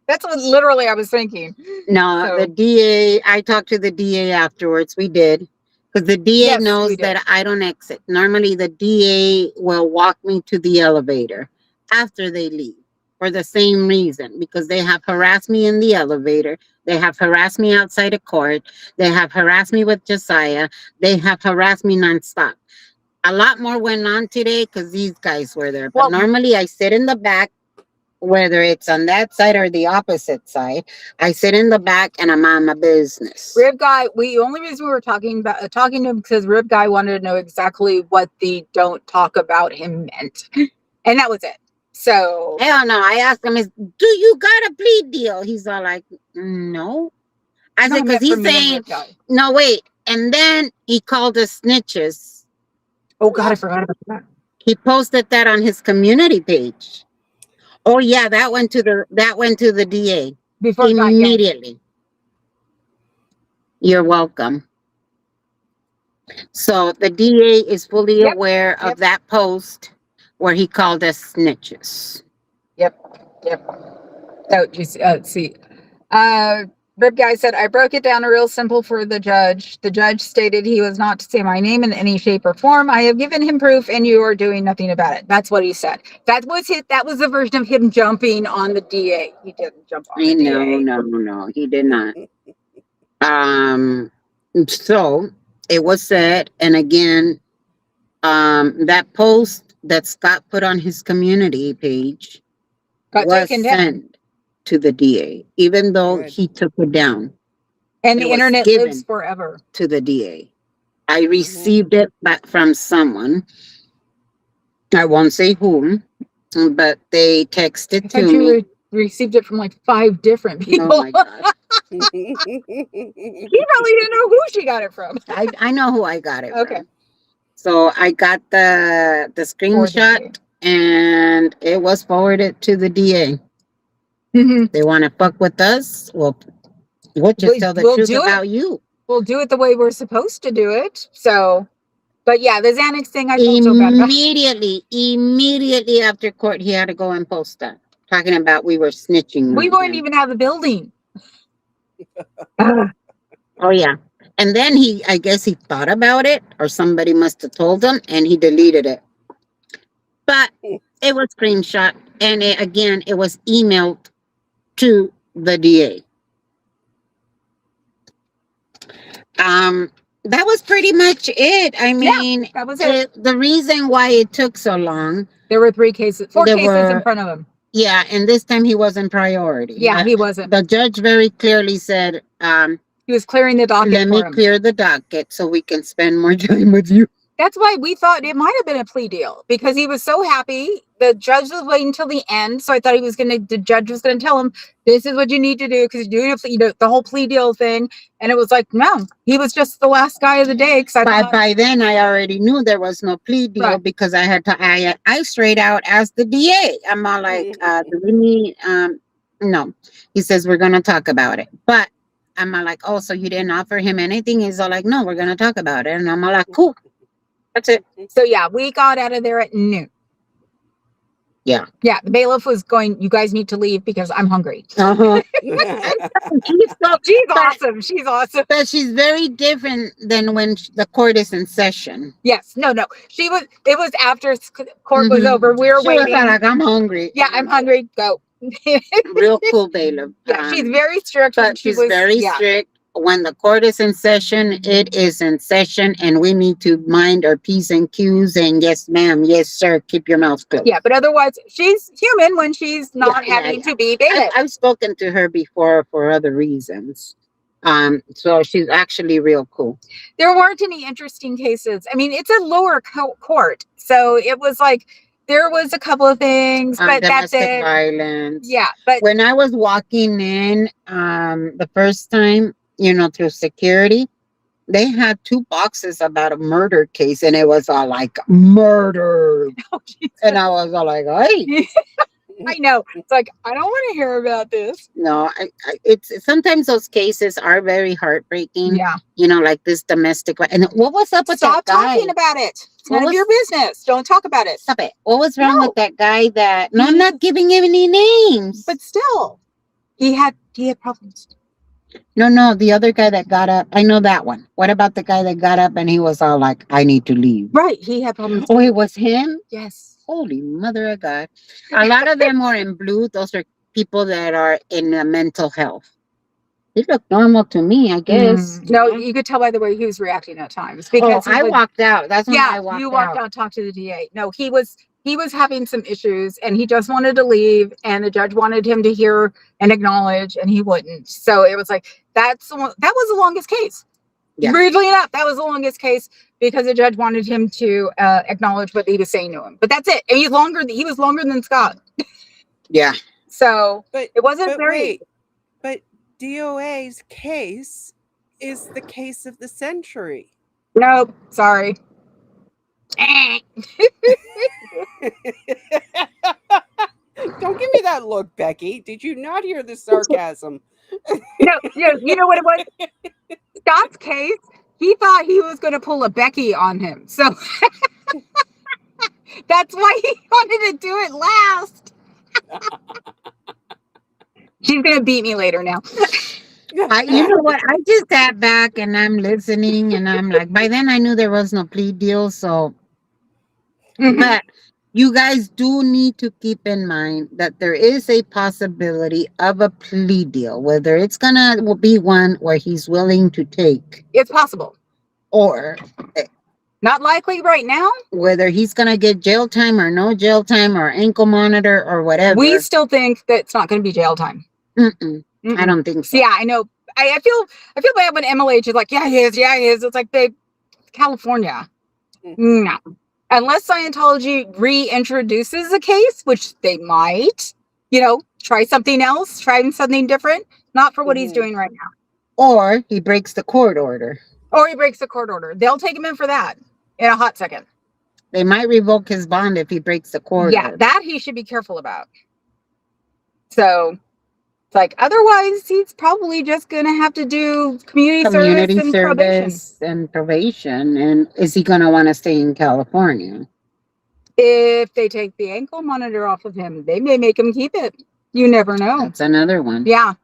That's what literally I was thinking. No, So- the DA, I talked to the DA afterwards. We did. Because the DA Yes, we knows did. that I don't exit. Normally, the DA will walk me to the elevator after they leave for the same reason. Because they have harassed me in the elevator. They have harassed me outside of court. They have harassed me with Josiah. They have harassed me nonstop. A lot more went on today because these guys were there. But Well- normally, I sit in the back. Whether it's on that side or the opposite side, I sit in the back and I'm on my business. Rib Guy, the only reason we were talking to him because Rib Guy wanted to know exactly what the "don't talk about him" meant, and that was it. So Hell no. I asked him, do you got a plea deal? He's all like, no. I said, because he's saying, no, wait. And then he called us snitches. Oh God, I forgot about that. He posted that on his community page. Oh yeah, that went to the DA Before immediately. You're welcome. So the DA is fully aware of that post where he called us snitches. Yep. So you see, Rib Guy said, I broke it down real simple for the judge. The judge stated he was not to say my name in any shape or form. I have given him proof and you are doing nothing about it. That's what he said. That was the version of him jumping on the DA. He didn't jump on the DA. No, he did not. So it was said, and again, that post that Scott put on his community page was sent to the DA, even though he took it down. And the internet lives forever. To the DA. I received it back from someone. I won't say whom, but they texted to me. Received it from like 5 different people. Oh my God. He probably didn't know who she got it from. I know who I got it Okay. from. So I got the screenshot and it was forwarded to the DA. Mm-hmm. They want to fuck with us? We'll just tell the truth about you. We'll do it the way we're supposed to do it. So, but yeah, the Xanax thing, I felt so bad about. Immediately after court, he had to go and post that. Talking about we were snitching. We wouldn't even have the building. Oh, yeah. And then I guess he thought about it or somebody must have told him and he deleted it. But it was screenshot and it was emailed to the DA. That was pretty much it. I mean, that was it. The reason why it took so long. There were 4 cases in front of him. Yeah, and this time he wasn't priority. Yeah, he wasn't. The judge very clearly said, he was clearing the docket. Let me clear the docket so we can spend more time with you. That's why we thought it might have been a plea deal, because he was so happy. The judge was waiting until the end, so I thought the judge was going to tell him, this is what you need to do because you're doing a plea, the whole plea deal thing. And it was like, no, he was just the last guy of the day. Because by then I already knew there was no plea deal, Right. because I straight out asked the DA. I'm all like, do we need no. He says we're gonna talk about it. But I'm all like, oh, so you didn't offer him anything? He's all like, no, we're gonna talk about it. And I'm all like, cool. That's it. So yeah, we got out of there at noon. Yeah. Yeah, the bailiff was going, you guys need to leave because I'm hungry. Uh-huh. She's awesome. She's awesome. But she's very different than when the court is in session. Yes. No. It was after court was over. We were waiting. Was like, I'm hungry. Yeah, I'm hungry. Go. Real cool bailiff. Yeah, she's very strict. But she's very strict. When the court is in session, it is in session, and we need to mind our P's and Q's. And yes, ma'am, yes, sir, keep your mouth closed. Yeah, but otherwise, she's human when she's not having to be bailiff. I've spoken to her before for other reasons. So she's actually real cool. There weren't any interesting cases. I mean, it's a lower court, so it was like there was a couple of things, but that's it. Domestic violence. Yeah, but when I was walking in the first time, through security, they had 2 boxes about a murder case, and it was all like murder. Oh, and I was all like, hey. I know. It's like, I don't want to hear about this. No, it's sometimes those cases are very heartbreaking. Yeah. Like this domestic. And what was up with Stop that guy? talking about it. It's none of your business. Don't talk about it. Stop it. What was wrong with that guy that, no, I'm not giving him any names. But still, he had problems. No, the other guy that got up, I know that one. What about the guy that got up and he was all like, I need to leave? Right, he had problems. Oh, it was him? Yes. Holy mother of God. A lot of them are in blue. Those are people that are in mental health. He looked normal to me, I guess. No, you could tell by the way he was reacting at times. Because I walked out. That's when I walked out. Yeah, you walked out, talked to the DA. No, he was having some issues and he just wanted to leave, and the judge wanted him to hear and acknowledge, and he wouldn't. So it was like, that was the longest case. Yeah. Weirdly enough, that was the longest case because the judge wanted him to acknowledge what he was saying to him. But that's it. And he was longer than Scott. Yeah. So it wasn't very. Wait, but DOA's case is the case of the century. Nope. Sorry. Don't give me that look, Becky. Did you not hear the sarcasm? No, you know what it was? Scott's case, he thought he was going to pull a Becky on him. So that's why he wanted to do it last. She's going to beat me later now. You know what? I just sat back and I'm listening, and I'm like, by then I knew there was no plea deal. So, but you guys do need to keep in mind that there is a possibility of a plea deal, whether it's gonna be one where he's willing to take. It's possible. Or not likely right now. Whether he's gonna get jail time or no jail time or ankle monitor or whatever. We still think that it's not going to be jail time. I don't think so. Yeah, I know. I feel bad when MLH is like, yeah, he is. It's like, babe, California. No. Unless Scientology reintroduces a case, which they might, try something else, try something different, not for what he's doing right now. Or he breaks the court order. They'll take him in for that in a hot second. They might revoke his bond if he breaks the court order. Yeah, that he should be careful about. So, it's like, otherwise, he's probably just going to have to do community service and probation. And is he going to want to stay in California? If they take the ankle monitor off of him, they may make him keep it. You never know. That's another one. Yeah.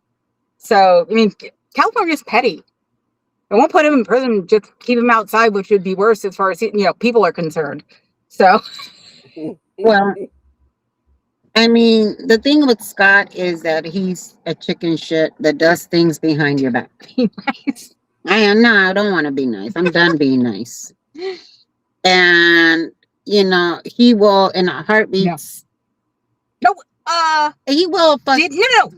So, I mean, California's petty. They won't put him in prison, just keep him outside, which would be worse as far as, people are concerned. So. Well, I mean, the thing with Scott is that he's a chicken shit that does things behind your back. Be nice. I don't want to be nice. I'm done being nice. And, he will, in a heartbeat. No. He will.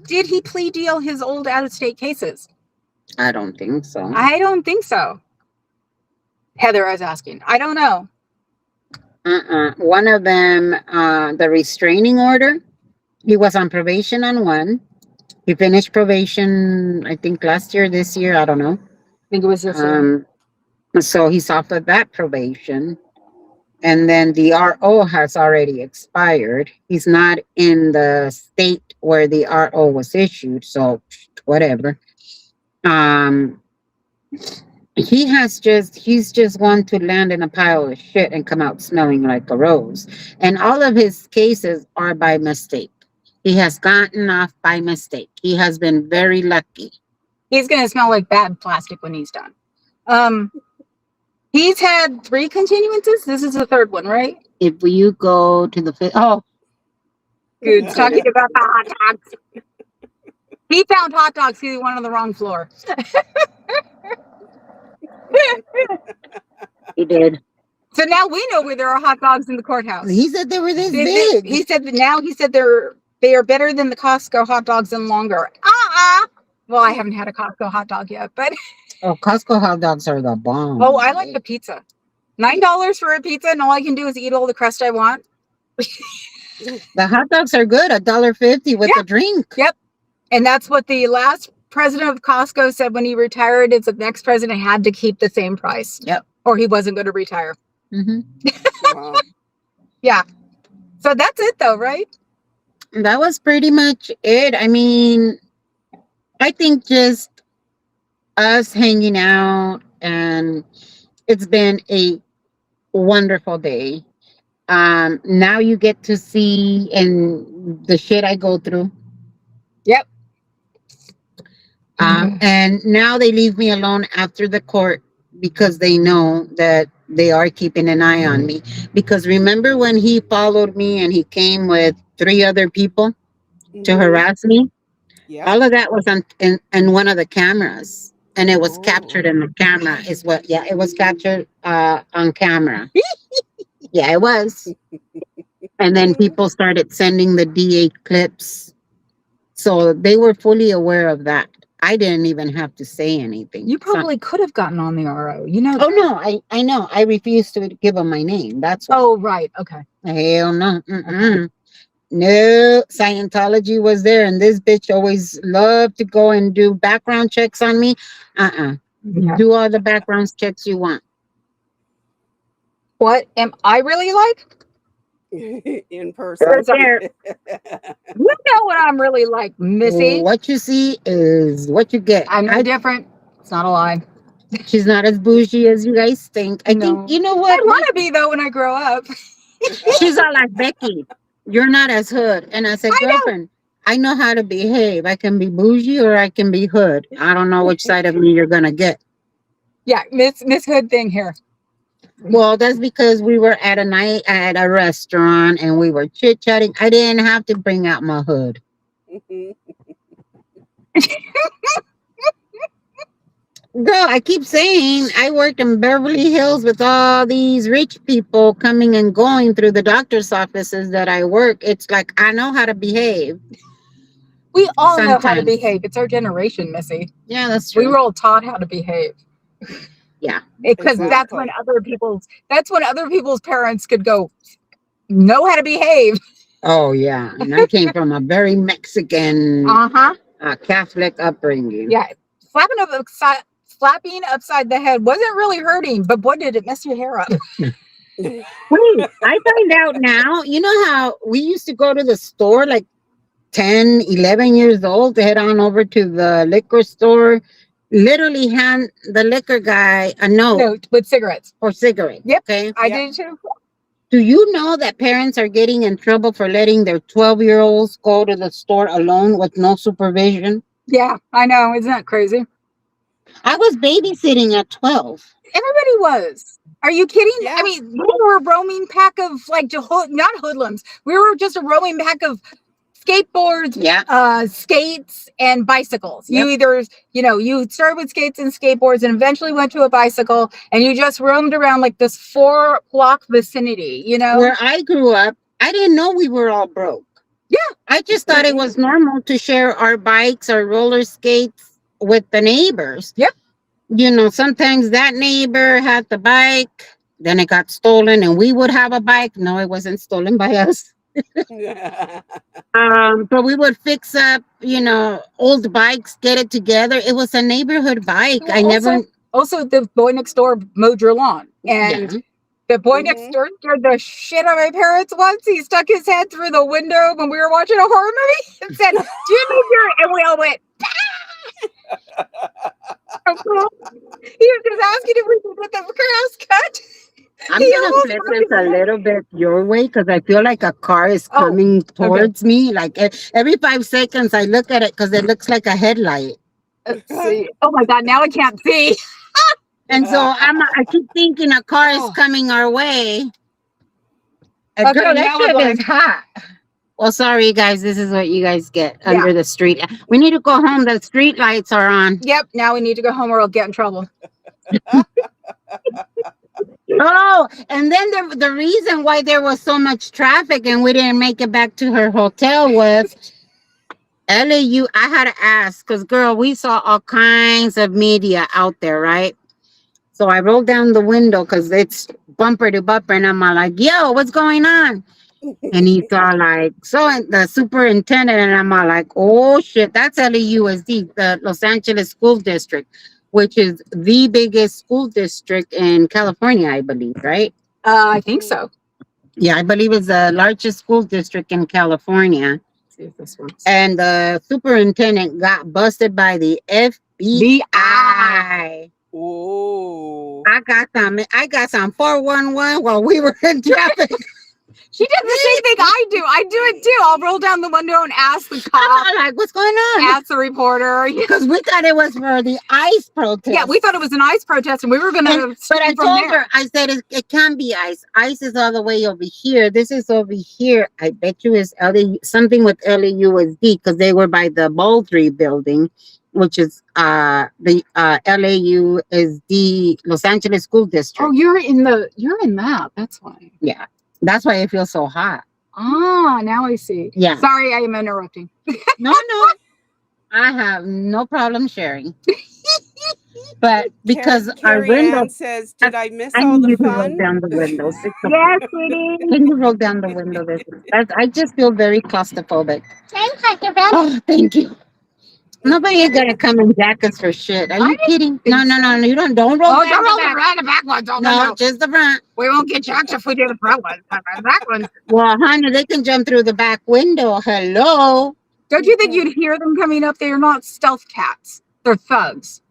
Did he plea deal his old out-of-state cases? I don't think so. I don't think so. Heather, I was asking. I don't know. One of them, the restraining order. He was on probation on one. He finished probation, I think last year, this year, I don't know. I think it was this year. So he's off of that probation. And then the RO has already expired. He's not in the state where the RO was issued, so whatever. Um, he's just one to land in a pile of shit and come out smelling like a rose. And all of his cases are by mistake. He has gotten off by mistake. He has been very lucky. He's gonna smell like bad plastic when he's done. He's had 3 continuances. This is the 3rd one, right? If you go to the Good. Talking about the hot dogs. He found hot dogs. He went on the wrong floor. he did. So now we know where there are hot dogs in the courthouse. He said they were this big. He said that now they are better than the Costco hot dogs and longer. Well, I haven't had a Costco hot dog yet, but Costco hot dogs are the bomb. oh, I like the pizza. $9 for a pizza, and all I can do is eat all the crust I want. The hot dogs are good, $1.50 with a drink. Yep. And that's what the last president of Costco said when he retired, is the next president had to keep the same price. Yep. Or he wasn't going to retire. Wow. Yeah. So that's it though, right? That was pretty much it. I mean, I think just us hanging out, and it's been a wonderful day. Now you get to see and the shit I go through. Yep. And now they leave me alone after the court because they know that they are keeping an eye on me. Because remember when he followed me and he came with 3 other people to harass me? Yeah. All of that was in one of the cameras, and it was captured in the camera. It was captured on camera. Yeah, it was. And then people started sending the DA clips, so they were fully aware of that. I didn't even have to say anything. You probably could have gotten on the RO. You know. Oh no, I know. I refused to give them my name. That's why. Oh right. Okay. Hell no. No, Scientology was there, and this bitch always loved to go and do background checks on me. Yeah. Do all the background checks you want. What am I really like? In person. You know what I'm really like, Missy. What you see is what you get. I'm no different. It's not a lie. She's not as bougie as you guys think. I think, you know what? I want to be, though, when I grow up. She's all like, Becky, you're not as hood. And I said, girlfriend, I know how to behave. I can be bougie or I can be hood. I don't know which side of me you're going to get. Yeah, Miss Hood thing here. Well, that's because we were at a night at a restaurant and we were chit-chatting. I didn't have to bring out my hood. Girl, I keep saying I worked in Beverly Hills with all these rich people coming and going through the doctor's offices that I work. It's like I know how to behave. We all know how to behave. It's our generation, Missy. Yeah, that's true. We were all taught how to behave. Yeah. Because that's when other people's parents could go, know how to behave. Oh, yeah. And I came from a very Mexican Catholic upbringing. Yeah. Slapping upside the head wasn't really hurting, but boy, did it mess your hair up. Wait, I find out now, you know how we used to go to the store like 10, 11 years old to head on over to the liquor store, literally hand the liquor guy a note with cigarettes. For cigarettes. Yep. Okay. I did too. Do you know that parents are getting in trouble for letting their 12-year-olds go to the store alone with no supervision? Yeah, I know. Isn't that crazy? I was babysitting at 12. Everybody was. Are you kidding? Yeah. I mean, we were a roaming pack of not hoodlums. We were just a roaming pack of skateboards, skates, and bicycles. Yep. You either, you started with skates and skateboards and eventually went to a bicycle, and you just roamed around like this 4-block vicinity, Where I grew up, I didn't know we were all broke. Yeah. I just thought it was normal to share our bikes, our roller skates with the neighbors. Yep. Sometimes that neighbor had the bike, then it got stolen, and we would have a bike. No, it wasn't stolen by us. But we would fix up, old bikes, get it together. It was a neighborhood bike. Well, I never. also, the boy next door mowed your lawn, and Yeah. the boy next door scared the shit out of my parents once. He stuck his head through the window when we were watching a horror movie and said, "Do you mean your?" And we all went. He was just asking if we could get the grass cut. I'm He gonna almost flip broke this his a neck. little bit your way because I feel like a car is Oh, coming okay. towards me. Like every 5 seconds, I look at it because it looks like a headlight. Let's see. Oh my God! Now I can't see. And so I keep thinking a car is Oh. coming our way. Okay, Girl, that now shit it's is hot. Well, sorry, guys. This is what you guys get Yeah. under the street. We need to go home. The street lights are on. Yep. Now we need to go home or I'll get in trouble. Oh, and then the reason why there was so much traffic and we didn't make it back to her hotel was LAU. I had to ask because, girl, we saw all kinds of media out there, right? So I rolled down the window because it's bumper to bumper, and I'm all like, yo, what's going on? And he's all like, so the superintendent, and I'm all like, oh shit, that's LAUSD, the Los Angeles School District, which is the biggest school district in California, I believe, right? I think so. Yeah, I believe it's the largest school district in California. Let's see if this works. And the superintendent got busted by the FBI. Oh. I got some 411 while we were in traffic. She did the same thing I do. I do it too. I'll roll down the window and ask the cop, I'm like, what's going on? ask the reporter. Because we thought it was for the ICE protest. Yeah, we thought it was an ICE protest and we were going to But I from told there. her, I said, it can't be ICE. ICE is all the way over here. This is over here. I bet you it's something with LAUSD because they were by the Baldry building, which is the LAUSD, Los Angeles School District. Oh, you're in that. That's why. Yeah. That's why it feels so hot. Ah, now I see. Yeah. Sorry, I am interrupting. No. I have no problem sharing. But because our Carrie window Ann says, did I miss I all need the you to roll fun? down the windows. Yes, sweetie. Can you roll down the window? I just feel very claustrophobic. Oh, thank you. Nobody is gonna come and jack us for shit. Are you kidding? No. You don't roll. Oh, down don't roll the back. the back ones. Oh, No, just the front. We won't get jacked if we do the front ones. The back ones. Well, honey, they can jump through the back window. Hello. Don't you think you'd hear them coming up? They are not stealth cats. They're thugs.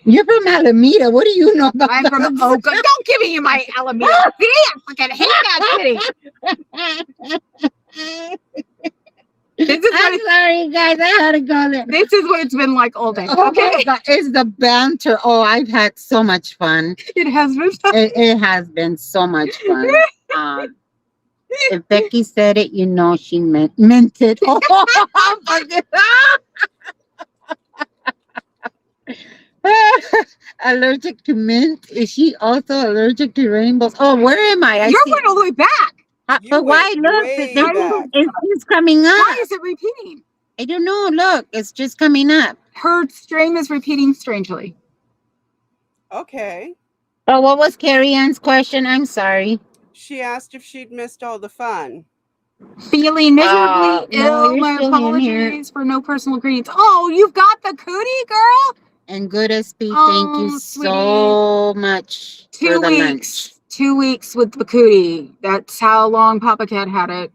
You're from Alameda. What do you know about I'm from Oakland. Don't give me my Alameda. See, I freaking hate that city. I'm sorry, guys. I had to go there. This is what it's been like all day. Oh Okay, my God, it's the banter. Oh, I've had so much fun. it has been. It has been so much fun. If Becky said it, she meant it. Allergic to mint? Is she also allergic to rainbows? Oh, where am I? You're going all the way back. But why? Look, it's just coming up. Why is it repeating? I don't know. Look, it's just coming up. Her stream is repeating strangely. Okay. Oh, what was Carrie Ann's question? I'm sorry. She asked if she'd missed all the fun. Feeling miserably no, ill. you're My still in here. apologies for no personal greetings. Oh, you've got the cootie, girl. And good SP, Oh, thank you sweetie. so much for 2 the weeks. lunch. 2 weeks with the cootie. That's how long Papa Cat had it.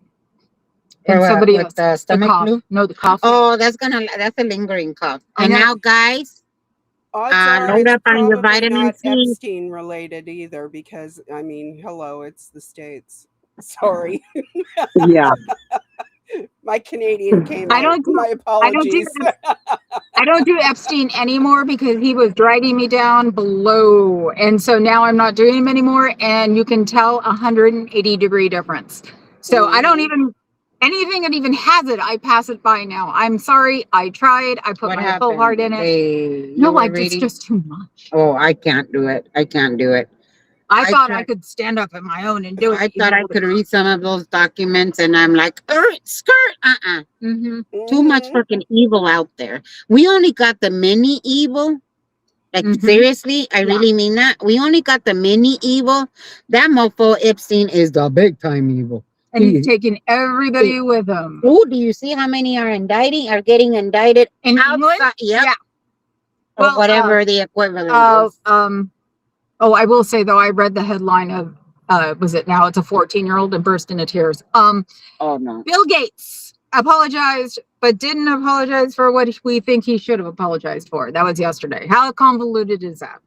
And Or somebody with else. the stomach cough. flu? No, the cough. Oh, that's a lingering cough. I And know. now, guys, Odds are load it's up on your probably vitamin not C. Epstein related either because, hello, it's the States. Sorry. Yeah. My Canadian came I out. don't do- My apologies. I don't do Epstein anymore because he was dragging me down below. And so now I'm not doing him anymore. And you can tell 180-degree difference. So I don't even, anything that even has it, I pass it by now. I'm sorry. I tried. I put my whole heart in it. It's No, it's just too much. Oh, I can't do it. I thought I could stand up on my own and do it. I thought I could read some of those documents, and I'm like, skirt, Mm-hmm. too much Mm-hmm. fucking evil out there. We only got the mini evil. Like, seriously, I really mean that. We only got the mini evil. That mofo Epstein is the big time evil. And he's taking everybody with him. Oh, do you see how many are getting indicted In England? outside? Yep. Yeah. Or Well, whatever the equivalent is. Oh, I will say though, I read the headline of was it now? It's a 14-year-old and burst into tears. Oh no. Bill Gates apologized, but didn't apologize for what we think he should have apologized for. That was yesterday. How convoluted is that?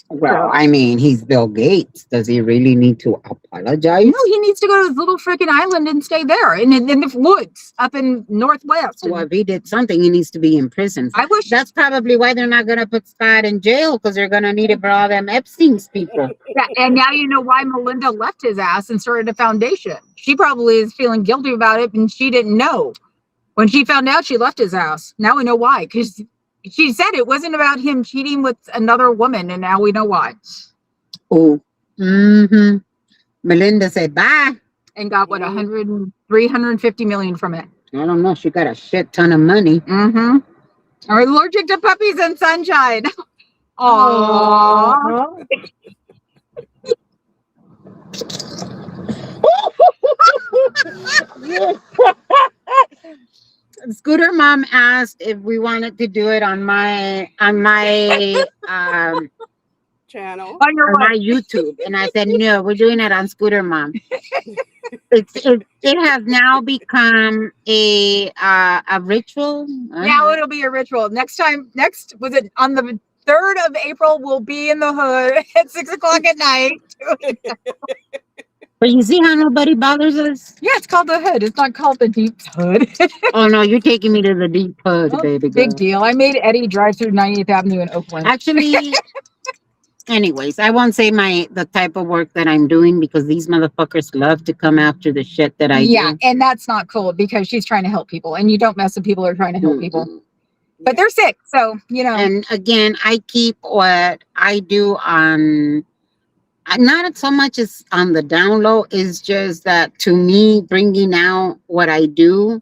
Well, I mean, he's Bill Gates. Does he really need to apologize? No, he needs to go to his little freaking island and stay there in the woods up in Northwest. Well, if he did something, he needs to be in prison. I wish that's probably why they're not going to put Scott in jail, because they're going to need it for all them Epstein's people. Yeah, and now you know why Melinda left his ass and started a foundation. She probably is feeling guilty about it, and she didn't know. When she found out, she left his ass. Now we know why, because she said it wasn't about him cheating with another woman, and now we know why. Oh, Melinda said bye. And got what, 350 million from it. I don't know. She got a shit ton of money. Are allergic to puppies and sunshine. Aww. Scooter Mom asked if we wanted to do it on my channel, on my YouTube, and I said no, we're doing it on Scooter Mom. It has now become a ritual. Now it'll be a ritual. Next was it on the 3rd of April? We'll be in the hood at 6:00 at night. But you see how nobody bothers us? Yeah, it's called the hood. It's not called the deep hood. Oh no, you're taking me to the deep hood, baby girl. Big deal. I made Eddie drive through 90th Avenue in Oakland. Actually, anyways, I won't say the type of work that I'm doing, because these motherfuckers love to come after the shit that I do. Yeah, and that's not cool, because she's trying to help people, and you don't mess with people who are trying to help people. But they're sick, so, you know. And again, I keep what I do on, not so much as on the down low, is just that to me, bringing out what I do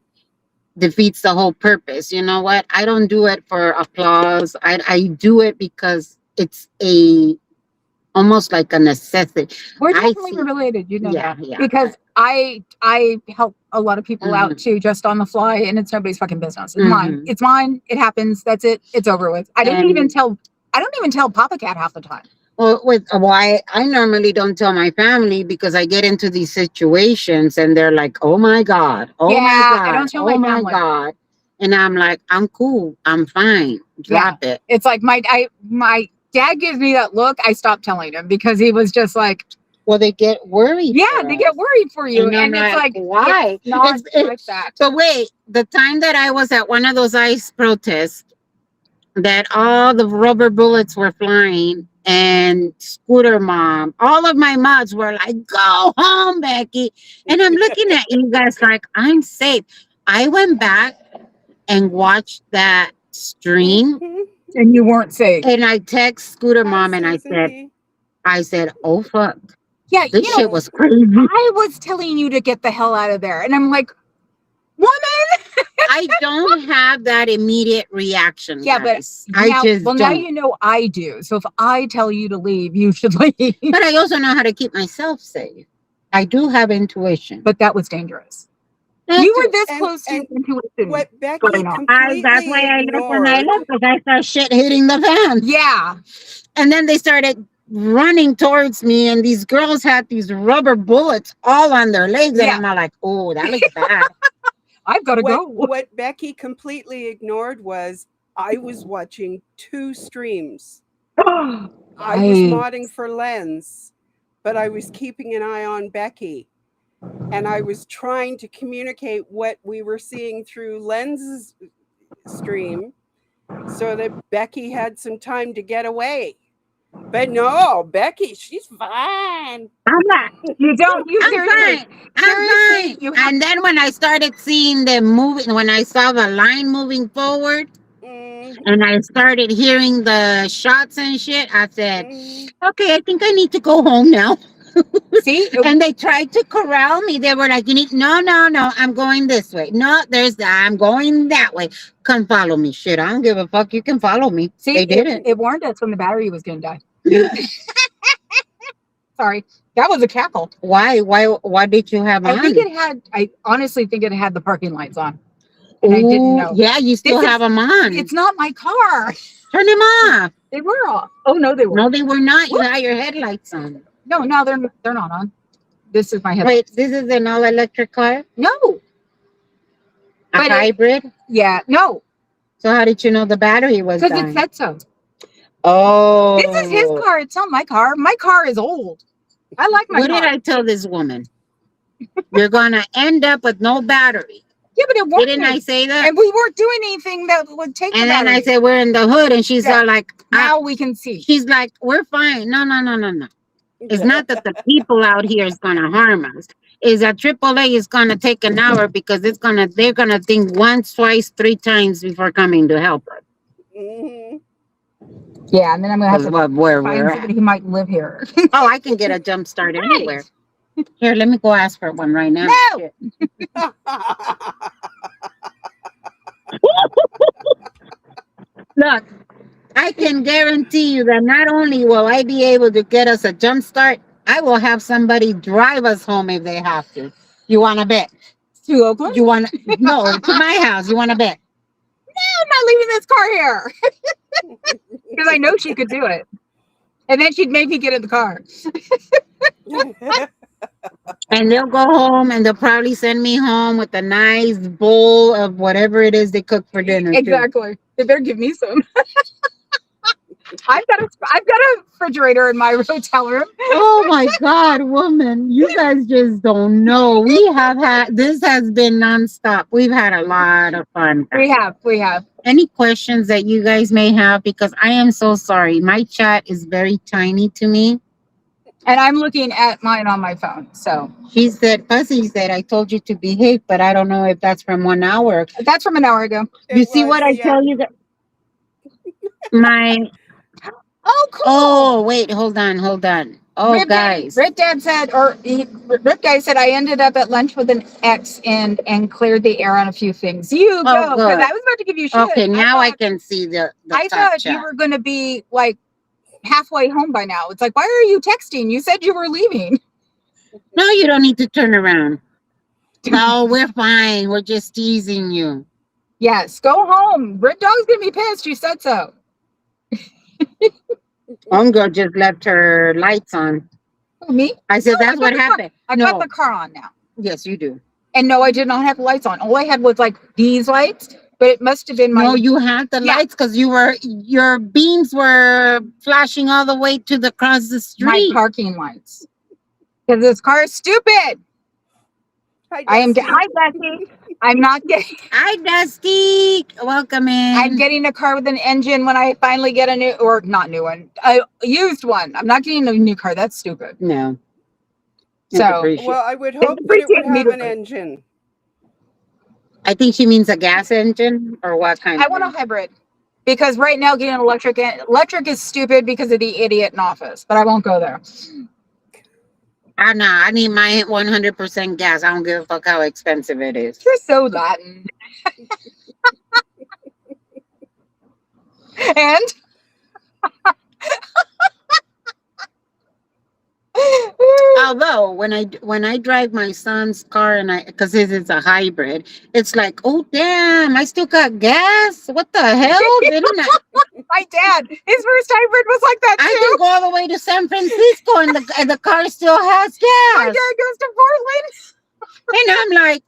defeats the whole purpose. You know what? I don't do it for applause. I do it because it's almost like a necessity. We're definitely related, you know that. Yeah. Because I help a lot of people out too, just on the fly, and it's nobody's fucking business. It's mine. It's mine. It happens. That's it. It's over with. I don't even tell Papa Cat half the time. Well, why I normally don't tell my family, because I get into these situations and they're like, "Oh my God, oh my God, I don't tell oh my my family. God," and I'm like, "I'm cool. I'm fine. Drop it." It's like my dad gives me that look. I stopped telling him, because he was just like, well, they get worried. Yeah, they get worried for you. And it's like, why? It's not like that. So wait, the time that I was at one of those ICE protests, that all the rubber bullets were flying, and Scooter Mom, all of my mods were like, "Go home, Becky." And I'm looking at you guys like, I'm safe. I went back and watched that stream. And you weren't safe. And I text Scooter Mom and I said, "Oh fuck. Yeah, this shit was crazy." I was telling you to get the hell out of there. And I'm like, woman. I don't have that immediate reaction. Yeah, guys. but now you know I do. So if I tell you to leave, you should leave. But I also know how to keep myself safe. I do have intuition. But that was dangerous. You were this close to intuition. What Becky that's why I left when I left, because I saw shit hitting the fan. Yeah. And then they started running towards me, and these girls had these rubber bullets all on their legs. And I'm like, oh, that looks bad. I've got to go. What Becky completely ignored was I was watching 2 streams. I was modding for Lens, but I was keeping an eye on Becky. And I was trying to communicate what we were seeing through Lens's stream so that Becky had some time to get away. But no, Becky, she's fine. I'm not. You don't. I'm fine. I'm fine. And then when I started seeing them moving, when I saw the line moving forward, and I started hearing the shots and shit, I said, Mhm. okay, I think I need to go home now. See, And they tried to corral me. They were like, you need, no, no, no, I'm going this way. No, I'm going that way. Come follow me. Shit, I don't give a fuck. You can follow me. see, They didn't. it warned us when the battery was going to die. Sorry, that was a cackle. Why did you have I on? think it had. I honestly think it had the parking lights on, and I didn't Ooh, know. yeah, you still This is- have them on. It's not my car. Turn them off. They were off. Oh no, they were. No, they were not. You Whoops. had your headlights on. No, they're not on. This is my headlight. Wait, this is an all-electric car? No, A But it- hybrid? yeah, no, So how did you know the battery was because it dying? said so. Oh. This is his car. It's not my car. My car is old. I like my What car. did I tell this woman? You're gonna end up with no battery. Yeah, but it won't. Didn't I say that? And we weren't doing anything that would take And the then battery. I said we're in the hood, and she's Yeah. all like, Now we can see. she's like, we're fine. No, no, no, no, no. It's not that the people out here is gonna harm us. Is that AAA is gonna take an hour because they're gonna think once, twice, 3 times before coming to help us. Mhm. Yeah, and then I'm gonna have to Where find we're somebody at. who might live here. Oh, I can get a jump start anywhere. Here, let me go ask for one right now. No. Shit. Look, I can guarantee you that not only will I be able to get us a jump start, I will have somebody drive us home if they have to. You want to bet? To Oakland? You want no to my house? You want to bet? I'm not leaving this car here because I know she could do it, and then she'd make me get in the car. And they'll go home and they'll probably send me home with a nice bowl of whatever it is they cook for dinner. Too. Exactly. They better give me some. I've got a refrigerator in my hotel room. Oh my God, woman. You guys just don't know. This has been nonstop. We've had a lot of fun. We have. Any questions that you guys may have? Because I am so sorry. My chat is very tiny to me. And I'm looking at mine on my phone. So Fuzzy said, I told you to behave, but I don't know if that's from 1 hour. that's from an hour ago. You see what I tell you? My Oh, cool. Oh, wait, hold on. Oh, Rip guys. Dad said, Rip Guy said, I ended up at lunch with an ex and cleared the air on a few things. You go, because I was about to give you shit. Okay, now I can see the I top thought chat. you were going to be like halfway home by now. It's like, why are you texting? You said you were leaving. No, you don't need to turn around. No, we're fine. We're just teasing you. Yes, go home. Rip Dog's going to be pissed. You said so. Homegirl just left her lights on. Who, me? I said, No, that's what happened. I got the car on now. Yes, you do. And no, I did not have the lights on. All I had was like these lights, but it must have been my. No, you had the lights because your beams were flashing all the way to across the street. My parking lights. Because this car is stupid. Hi, Dusty. I'm not getting. Hi, Dusty. Welcome in. I'm getting a car with an engine when I finally get not new one, a used one. I'm not getting a new car. That's stupid. No. So, well, I would hope that it would have an engine. I think she means a gas engine or what kind? I want a hybrid because right now getting an electric is stupid because of the idiot in office. But I won't go there. I need my 100% gas. I don't give a fuck how expensive it is. You're so Latin. And although when I drive my son's car and because it's a hybrid, it's like, oh damn, I still got gas. What the hell? Didn't I? My dad, his first hybrid was like that too. I can go all the way to San Francisco and the car still has gas. My dad goes to Portland, and I'm like,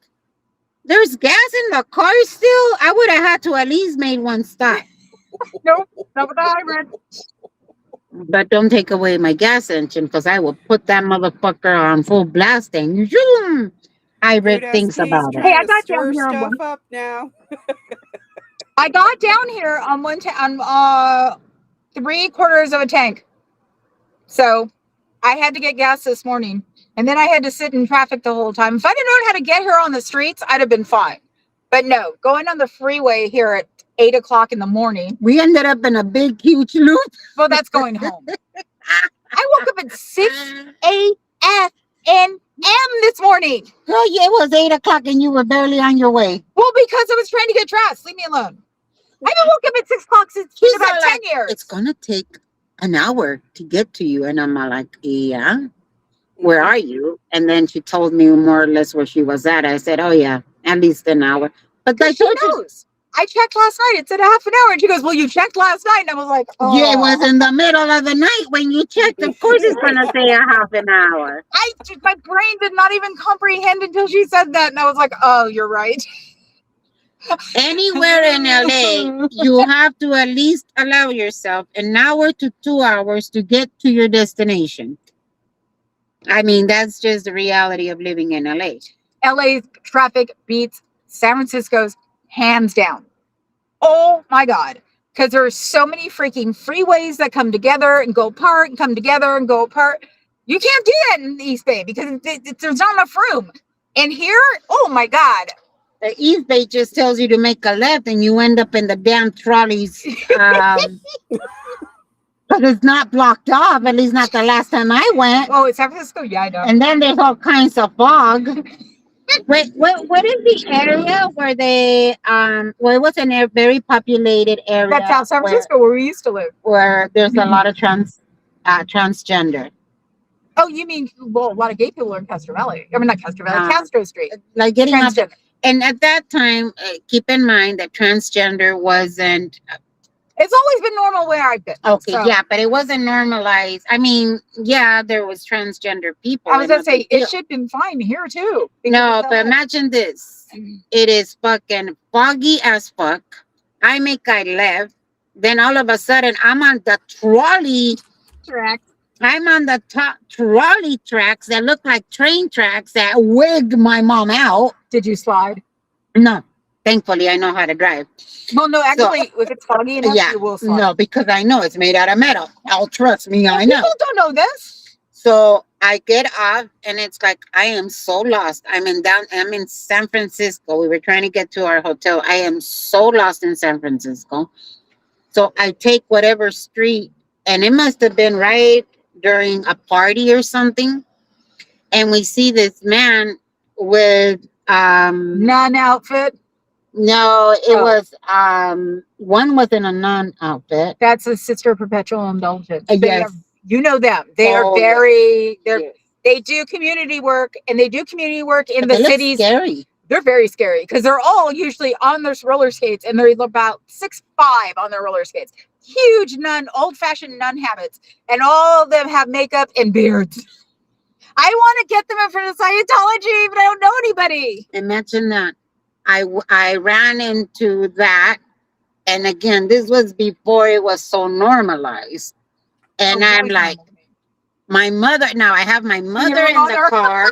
there's gas in the car still. I would have had to at least made one stop. Nope, not with the hybrid. But don't take away my gas engine because I will put that motherfucker on full blast and zoom. Hybrid thinks about it. Hey, I got down here stuff up now. I got down here on 3/4 of a tank. So I had to get gas this morning. And then I had to sit in traffic the whole time. If I'd have known how to get here on the streets, I'd have been fine. But no, going on the freeway here at 8 o'clock in the morning. We ended up in a big, huge loop. Well, that's going home. I woke up at 6 a.m. this morning. Girl, yeah, it was 8 o'clock and you were barely on your way. Well, because I was trying to get dressed. Leave me alone. I haven't woke up at 6 o'clock since She's about all 10 like, years. it's gonna take an hour to get to you. And I'm like, yeah. Where are you? And then she told me more or less where she was at. I said, oh yeah, at least an hour. But I She told you, knows. I checked last night. It said a half an hour. And she goes, well, you checked last night. And I was like, oh. yeah, it was in the middle of the night when you checked. Of course, it's gonna say a half an hour. My brain did not even comprehend until she said that. And I was like, oh, you're right. Anywhere in LA, you have to at least allow yourself an hour to 2 hours to get to your destination. I mean, that's just the reality of living in LA. LA's traffic beats San Francisco's hands down. Oh my God. Because there are so many freaking freeways that come together and go apart and come together and go apart. You can't do that in the East Bay because there's not enough room. And here, oh my God. The East Bay just tells you to make a left and you end up in the damn trolleys. But it's not blocked off, at least not the last time I went. Oh, it's San Francisco? Yeah, I know. And then there's all kinds of fog. Wait, what is the area where they well, it was a very populated area. That's South San Francisco where we used to live. Where there's a lot of transgender. Oh, you mean, well, a lot of gay people are in Castro Valley. I mean, not Castro Valley, Castro Street. Like getting up. Transgender. And at that time, keep in mind that transgender wasn't. It's always been normal where I've been. Okay, so. yeah, but it wasn't normalized. I mean, yeah, there was transgender people. I was gonna say it should have been fine here too. No, but imagine this. It is fucking foggy as fuck. I make I left. Then all of a sudden I'm on the trolley tracks. I'm on the top trolley tracks that look like train tracks that wigged my mom out. Did you slide? No. Thankfully, I know how to drive. Well, no, actually, if it's foggy enough, yeah, you will slide. No, because I know it's made out of metal. Oh, trust me, I know. People don't know this. So I get off, and it's like I am so lost. I'm in San Francisco. We were trying to get to our hotel. I am so lost in San Francisco. So I take whatever street, and it must have been right during a party or something. And we see this man with nun outfit. No, it was one was in a nun outfit. That's a Sister Perpetual Indulgence. Yes. You know them. They are very they do community work, and they do community work in the cities. Scary. They're very scary because they're all usually on their roller skates, and they're about 6'5" on their roller skates. Huge nun, old-fashioned nun habits, and all of them have makeup and beards. I want to get them in front of Scientology, but I don't know anybody. Imagine that. I ran into that, and again, this was before it was so normalized. And I'm like, my mother. Now I have my mother in the car,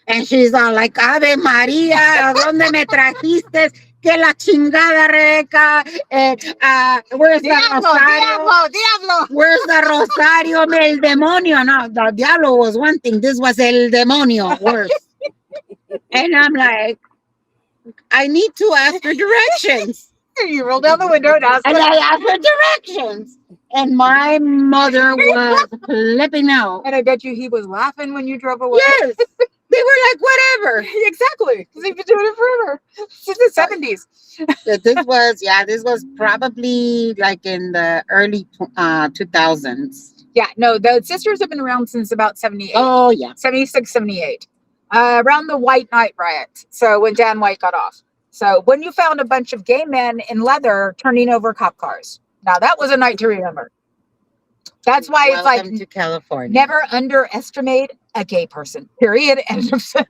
and she's all like, Ave María, ¿dónde me trajiste? Que la chingada reca. Where's the Rosario? Diablo. Where's the Rosario? El demonio. No, the Diablo was one thing. This was el demonio, worse. And I'm like, I need to ask for directions. You roll down the window and ask. And I asked for directions. And my mother was flipping out. And I bet you he was laughing when you drove away. Yes. They were like, whatever. Exactly. Because they've been doing it forever. Since the 70s. This was probably like in the early 2000s. Yeah, no, the sisters have been around since about 78. Oh, yeah. 76, 78. Around the White Knight riot. So when Dan White got off. So when you found a bunch of gay men in leather turning over cop cars. Now that was a night to remember. That's why it's like to California. Never underestimate a gay person. Period.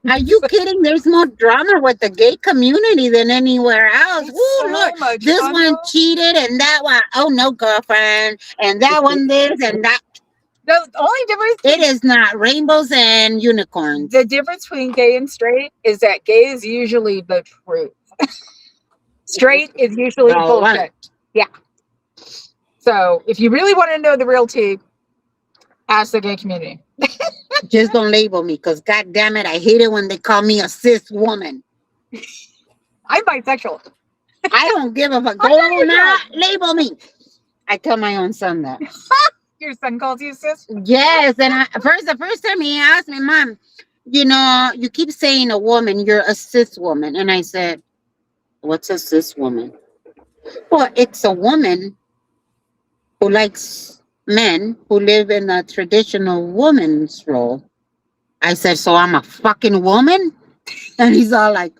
Are you kidding? There's more drama with the gay community than anywhere else. Ooh, so look, this one cheated and that one, oh no, girlfriend, and that one this and that. The only difference it is not rainbows and unicorns. The difference between gay and straight is that gay is usually the truth. Straight is usually bullshit. Yeah. So if you really want to know the real tea, ask the gay community. Just don't label me, because God damn it, I hate it when they call me a cis woman. I'm bisexual. I don't give a fuck. Do not label me. I tell my own son that. Your son calls you sis? Yes, and the first time he asked me, Mom, you keep saying a woman, you're a cis woman, and I said, what's a cis woman? Well, it's a woman who likes men who live in a traditional woman's role. I said, so I'm a fucking woman? And he's all like,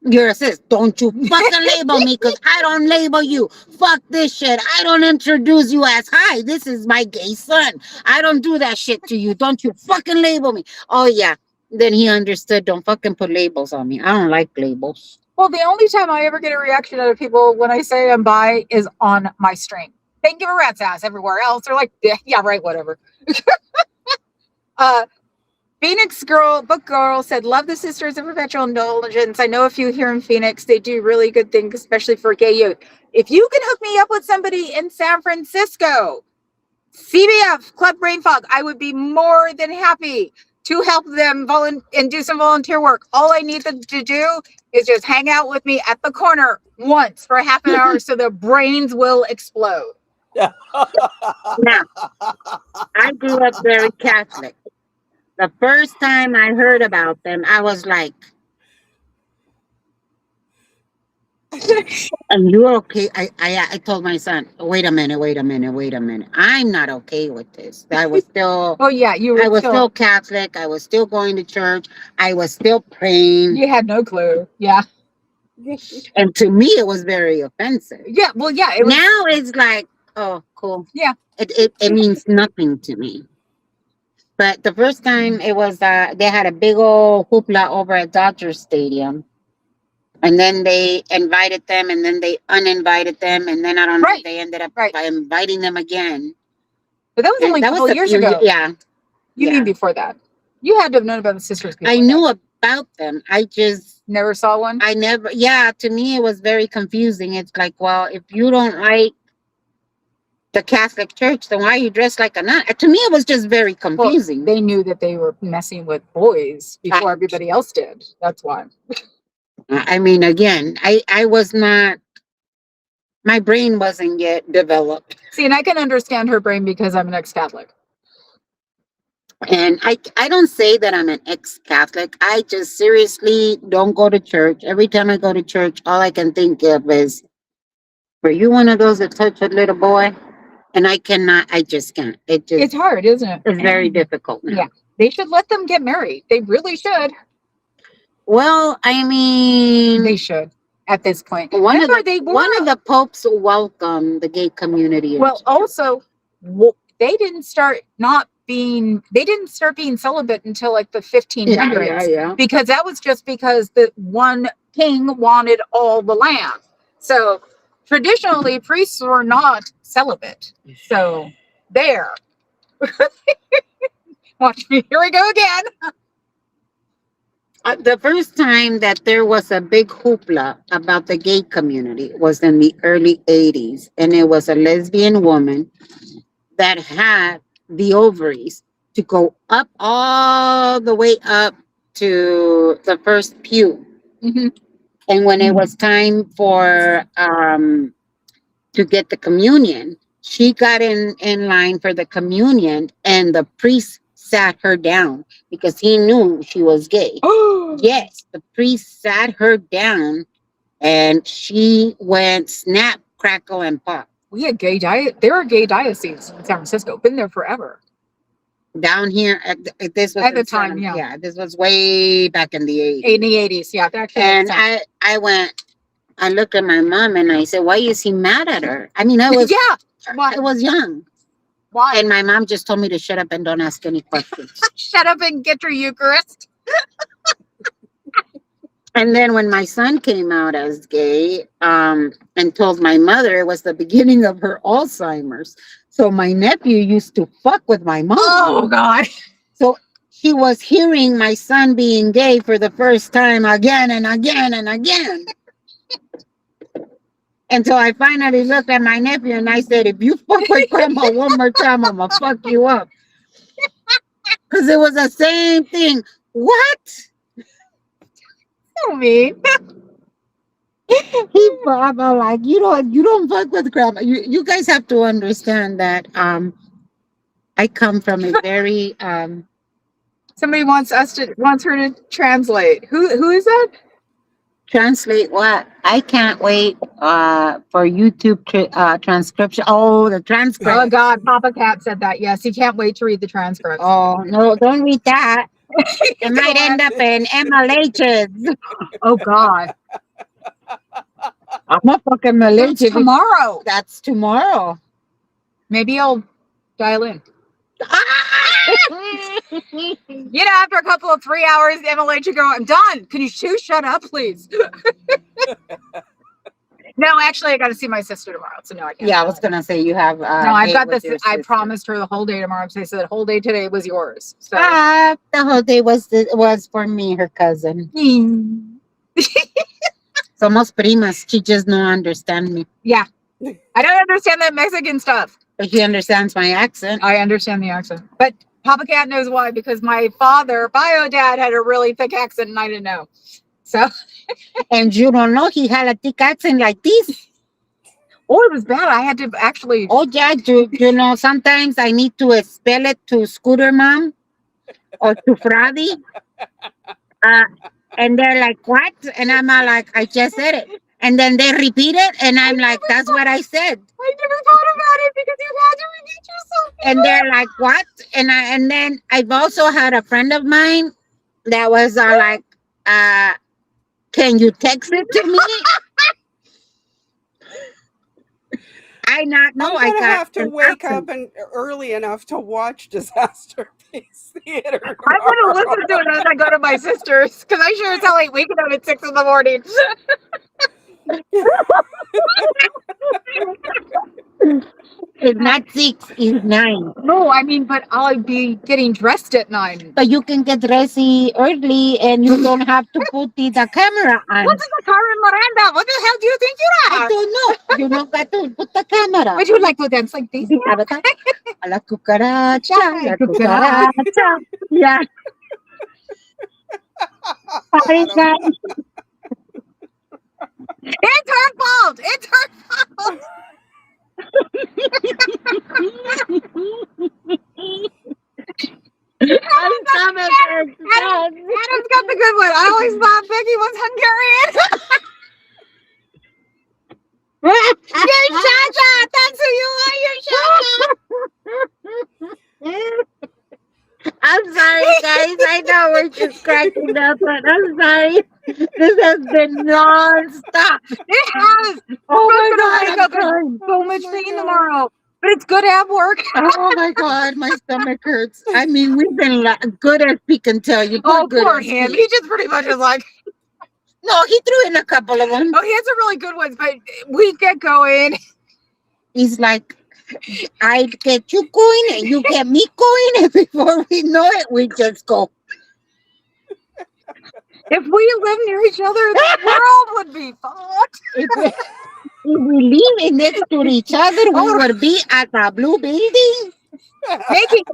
you're a sis. Don't you fucking label me because I don't label you. Fuck this shit. I don't introduce you as, hi, this is my gay son. I don't do that shit to you. Don't you fucking label me. Oh, yeah. Then he understood. Don't fucking put labels on me. I don't like labels. Well, the only time I ever get a reaction out of people when I say I'm bi is on my stream. They can give a rat's ass everywhere else. They're like, yeah, right, whatever. uh, Phoenix Book Girl said, love the Sisters of Perpetual Indulgence. I know a few here in Phoenix. They do really good things, especially for gay youth. If you can hook me up with somebody in San Francisco, CBF, Club Brain Fog, I would be more than happy to help them and do some volunteer work. All I need them to do is just hang out with me at the corner once for half an hour so their brains will explode. Now, I grew up very Catholic. The first time I heard about them, I was like, and you're okay. I told my son, wait a minute. I'm not okay with this. I was still oh yeah, I was still Catholic. I was still going to church. I was still praying. You had no clue. Yeah. And to me it was very offensive. Yeah, well, yeah. Now it's like, oh, cool. Yeah. It means nothing to me. But the first time it was they had a big old hoopla over at Dodger Stadium. And then they invited them, and then they uninvited them, and then I don't know. Right. They ended up by inviting them again. But that was only a couple years ago. Yeah. You mean before that? You had to have known about the sisters before I knew about them. I just never saw one. I never. Yeah, to me it was very confusing. It's like, well, if you don't like the Catholic Church, then why are you dressed like a nun? To me, it was just very confusing. Well, they knew that they were messing with boys before everybody else did. That's why. I mean, again, I was not, my brain wasn't yet developed. See, and I can understand her brain because I'm an ex-Catholic. And I don't say that I'm an ex-Catholic. I just seriously don't go to church. Every time I go to church, all I can think of is, were you one of those that touched a little boy? And I just can't. It's hard, isn't it? It's very difficult now. Yeah. They should let them get married. They really should. Well, I mean, they should at this point. One of the popes welcomed the gay community. Well, also, they didn't start being celibate until like the 1500s. Yeah. Because that was just because the one king wanted all the land. So traditionally, priests were not celibate. So there. Watch me. Here we go again. The first time that there was a big hoopla about the gay community was in the early 80s. And it was a lesbian woman that had the ovaries to go up all the way up to the first pew. Mm-hmm. And when it was time for to get the communion, she got in line for the communion, and the priest sat her down because he knew she was gay. Yes, the priest sat her down, and she went snap, crackle, and pop. We had there are gay dioceses in San Francisco. Been there forever. Down here, this was at the time, yeah, this was way back in the 80s. In the 80s, yeah. And I looked at my mom and I said, "Why is he mad at her?" I mean, I was I was young. Why? And my mom just told me to shut up and don't ask any questions. Shut up and get your Eucharist. And then when my son came out as gay, and told my mother, it was the beginning of her Alzheimer's. So my nephew used to fuck with my mom. Oh God. So he was hearing my son being gay for the first time again and again and again. And so I finally looked at my nephew and I said, if you fuck with grandma one more time, I'm gonna fuck you up. Because it was the same thing. What? So mean. He But I'm all like, you don't fuck with grandma. You guys have to understand that I come from a very Somebody wants her to translate. Who is that? translate what? I can't wait for YouTube transcription. Oh, the Oh transcript. God, Papa Cat said that. Yes, he can't wait to read the transcripts. Oh no, don't read that. He's It gonna might laugh. end up in MLH's. Oh God, I'm not fucking that's MLH. tomorrow. That's tomorrow. Maybe I'll dial in. You know, after a couple of 3 hours, MLH would go, I'm done. Can you two shut up, please? No, actually, I got to see my sister tomorrow, so no, I can't. Yeah, I was gonna say you have. No, I've date got with this. your I sister. promised her the whole day tomorrow because I said the whole day today was yours. So The whole day was for me, her cousin. Somos primas. She just don't understand me, yeah, I don't understand that Mexican stuff. but she understands my accent. I understand the accent, but Papa Cat knows why, because my father, bio dad, had a really thick accent and I didn't know. So, And you don't know he had a thick accent like this. oh, it was bad. I had to actually. Oh yeah, you know sometimes I need to spell it to Scooter Mom or to Fradi. Uh, and they're like, what? And I'm all like, I just said it. And then they repeat it, and I'm like, that's what I said. I never thought about it because you had to repeat yourself. And they're like, what? And then I've also had a friend of mine that was like, can you text it to me? I not know. I'm I gonna got have to an wake accent. up and early enough to watch Disaster Piece Theater I'm going to tomorrow. listen to it as I go to my sister's because I sure as hell ain't waking up at 6 in the morning. It's not 6, it's 9. No, I mean, but I'll be getting dressed at 9. But you can get dressy early, and you don't have to put the camera on. What is the Carmen Miranda? What the hell do you think you I are? don't know. You don't got to put the camera. Would you like to dance like this? A la cucaracha, la Cucaracha. cucaracha. Yeah. Hi, guys. It's her fault. It's her fault. Adam's got the good one. I always thought Becky was Hungarian. You're Chacha. That's who you are. You're Chacha. I'm sorry, guys. I know we're just cracking up, but I'm sorry. This has been non-stop. It has. Oh I'm my gonna God, wake I'm up crying. so much pain tomorrow. But it's good to have work. Oh my God, my stomach hurts. I mean, we've been good as we can tell you. Oh, Good poor as him. speak. He just pretty much is like, No, he threw in a couple of them. oh, he had some really good ones, but we get going. He's like, I get you going and you get me going, and before we know it, we just go. If we lived near each other, the world would be fucked. If we live next to each other, we would be at a blue building. Making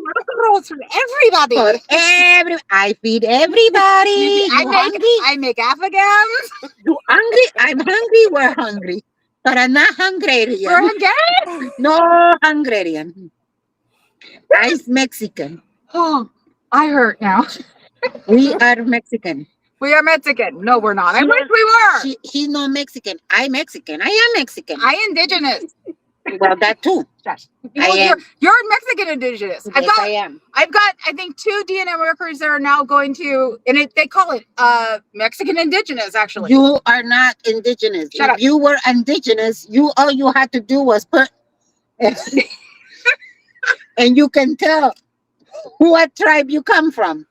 rolls for everybody. I feed everybody. I make afghans. You hungry? I'm hungry. We're hungry. But I'm not Hungarian. We're Hungarian. No Hungarian. I'm Mexican. Oh, I hurt now. We are Mexican. We are Mexican. No, we're not. I wish we were. She's not Mexican. I'm Mexican. I am Mexican. I indigenous. Well, that too. You're Mexican indigenous. Yes, I am. I've got, I think, 2 DNA workers that are now going to, and they call it Mexican indigenous, actually. You are not indigenous. Shut if up. you were indigenous, all you had to do was put, and you can tell what tribe you come from.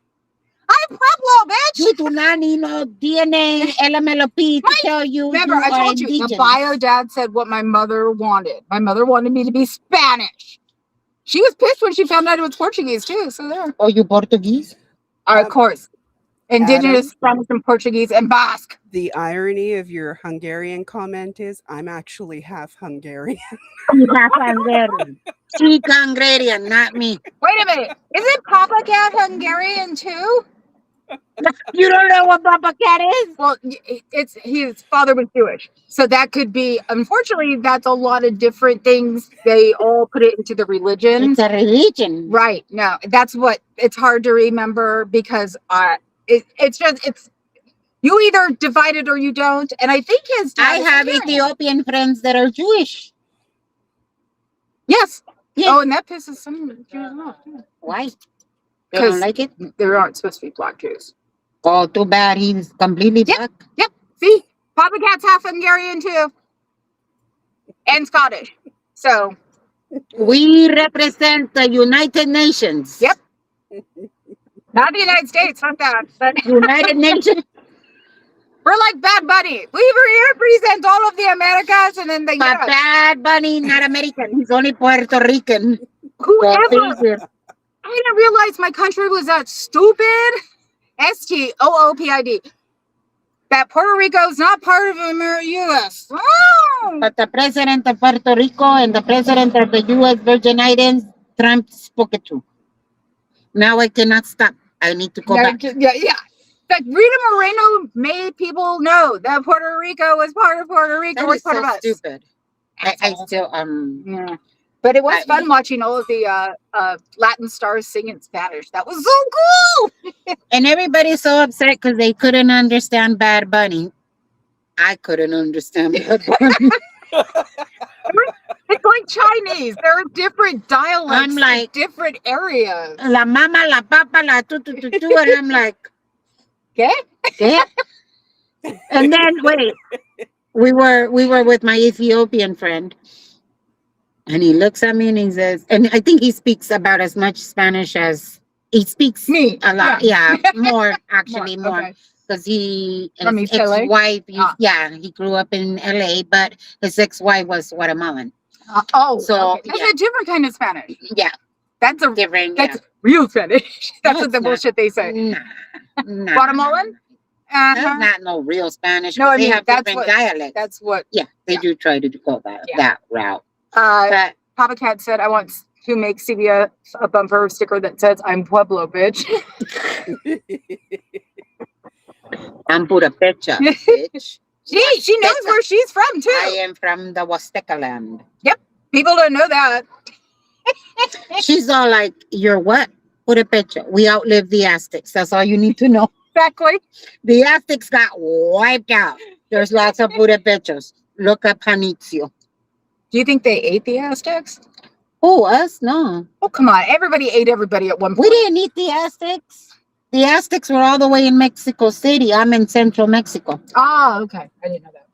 I'm Pueblo, bitch. You do not need no DNA, LMLP to tell you. Remember, you I are told you, indigenous. the bio dad said what my mother wanted. My mother wanted me to be Spanish. She was pissed when she found out it was Portuguese, too. So there. Oh, you Portuguese? Of course. Indigenous, Spanish, and Portuguese, and Basque. The irony of your Hungarian comment is I'm actually half Hungarian. Half Hungarian. She's Hungarian, not me. Wait a minute. Isn't Papa Cat Hungarian, too? You don't know what Papa Cat is? Well, his father was Jewish, so that could be. Unfortunately, that's a lot of different things. They all put it into the religions. It's a religion. Right. No, that's what it's hard to remember because it's you either divide it or you don't. And I think his dad. I have Ethiopian friends that are Jewish. Yes. Yeah. Oh, and that pisses some Jews off. Why? They don't like it? They aren't supposed to be black Jews. Oh, too bad. He's completely black. Yep. See, Papa Cat's half Hungarian too, and Scottish. So we represent the United Nations. Yep. Not the United States, not that. But United Nations. We're like Bad Bunny. We represent all of the Americas, and then the But Bad Bunny, not American. He's only Puerto Rican. Whoever. I didn't realize my country was that stupid. STOOPID. That Puerto Rico is not part of the U.S. Oh. But the president of Puerto Rico and the president of the U.S. Virgin Islands, Trump spoke it to. Now I cannot stop. I need to go back. Yeah. That Rita Moreno made people know that Puerto Rico was part of Puerto Rico. That was is part so of us. Stupid. I still Yeah. But it was fun watching all of the Latin stars sing in Spanish. That was so cool. And everybody's so upset because they couldn't understand Bad Bunny. I couldn't understand Bad Bunny. It's like Chinese. There are different dialects. I'm like in different areas. La mama, la papa, la tu, and I'm like, ¿Qué? ¿Qué? And then wait, we were with my Ethiopian friend. And he looks at me and he says, and I think he speaks about as much Spanish as he speaks me a lot. Yeah, more actually, more. Because his ex-wife, he grew up in LA, but his ex-wife was Guatemalan. So that's a different kind of Spanish. Yeah, that's a different. That's real Spanish. That's what the bullshit they say. Nah. Guatemalan. That's not no real Spanish. No, I mean they have different dialects. That's what. Yeah, they do try to go that route. But Papa Cat said, "I want to make CBF a bumper sticker that says I'm Pueblo, bitch." I'm Purepecha, bitch. She knows where she's from too. I am from the Huasteca land. Yep, people don't know that. She's all like, "You're what? Purepecha. We outlived the Aztecs. That's all you need to know." Exactly. The Aztecs got wiped out. There's lots of Purepechas. Look up Janitzio. Do you think they ate the Aztecs? Oh, us? No. Oh, come on. Everybody ate everybody at one point. We didn't eat the Aztecs. The Aztecs were all the way in Mexico City. I'm in central Mexico. Oh, okay. I didn't know that.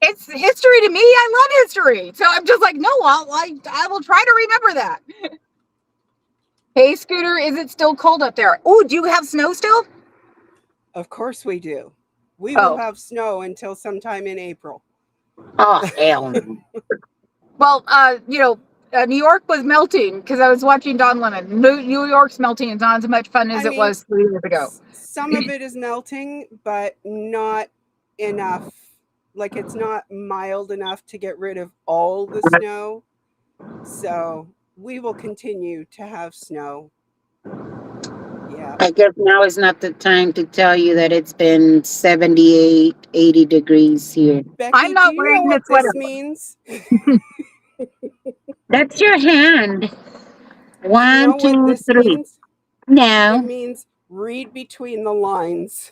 It's history to me. I love history. So I'm just like, no, I will try to remember that. Hey, Scooter, is it still cold up there? Oh, do you have snow still? Of course we do. We will have snow until sometime in April. Oh, hell no. Well, New York was melting because I was watching Don Lemon. New York's melting. It's not as much fun as it was 3 years ago. Some of it is melting, but not enough. Like, it's not mild enough to get rid of all the snow. So we will continue to have snow. Yeah. I guess now is not the time to tell you that it's been 78, 80 degrees here. Becky, I'm not do you wearing know this what sweater. this means? That's your hand. One, do you know 2, 3. Means? No. It means read between the lines.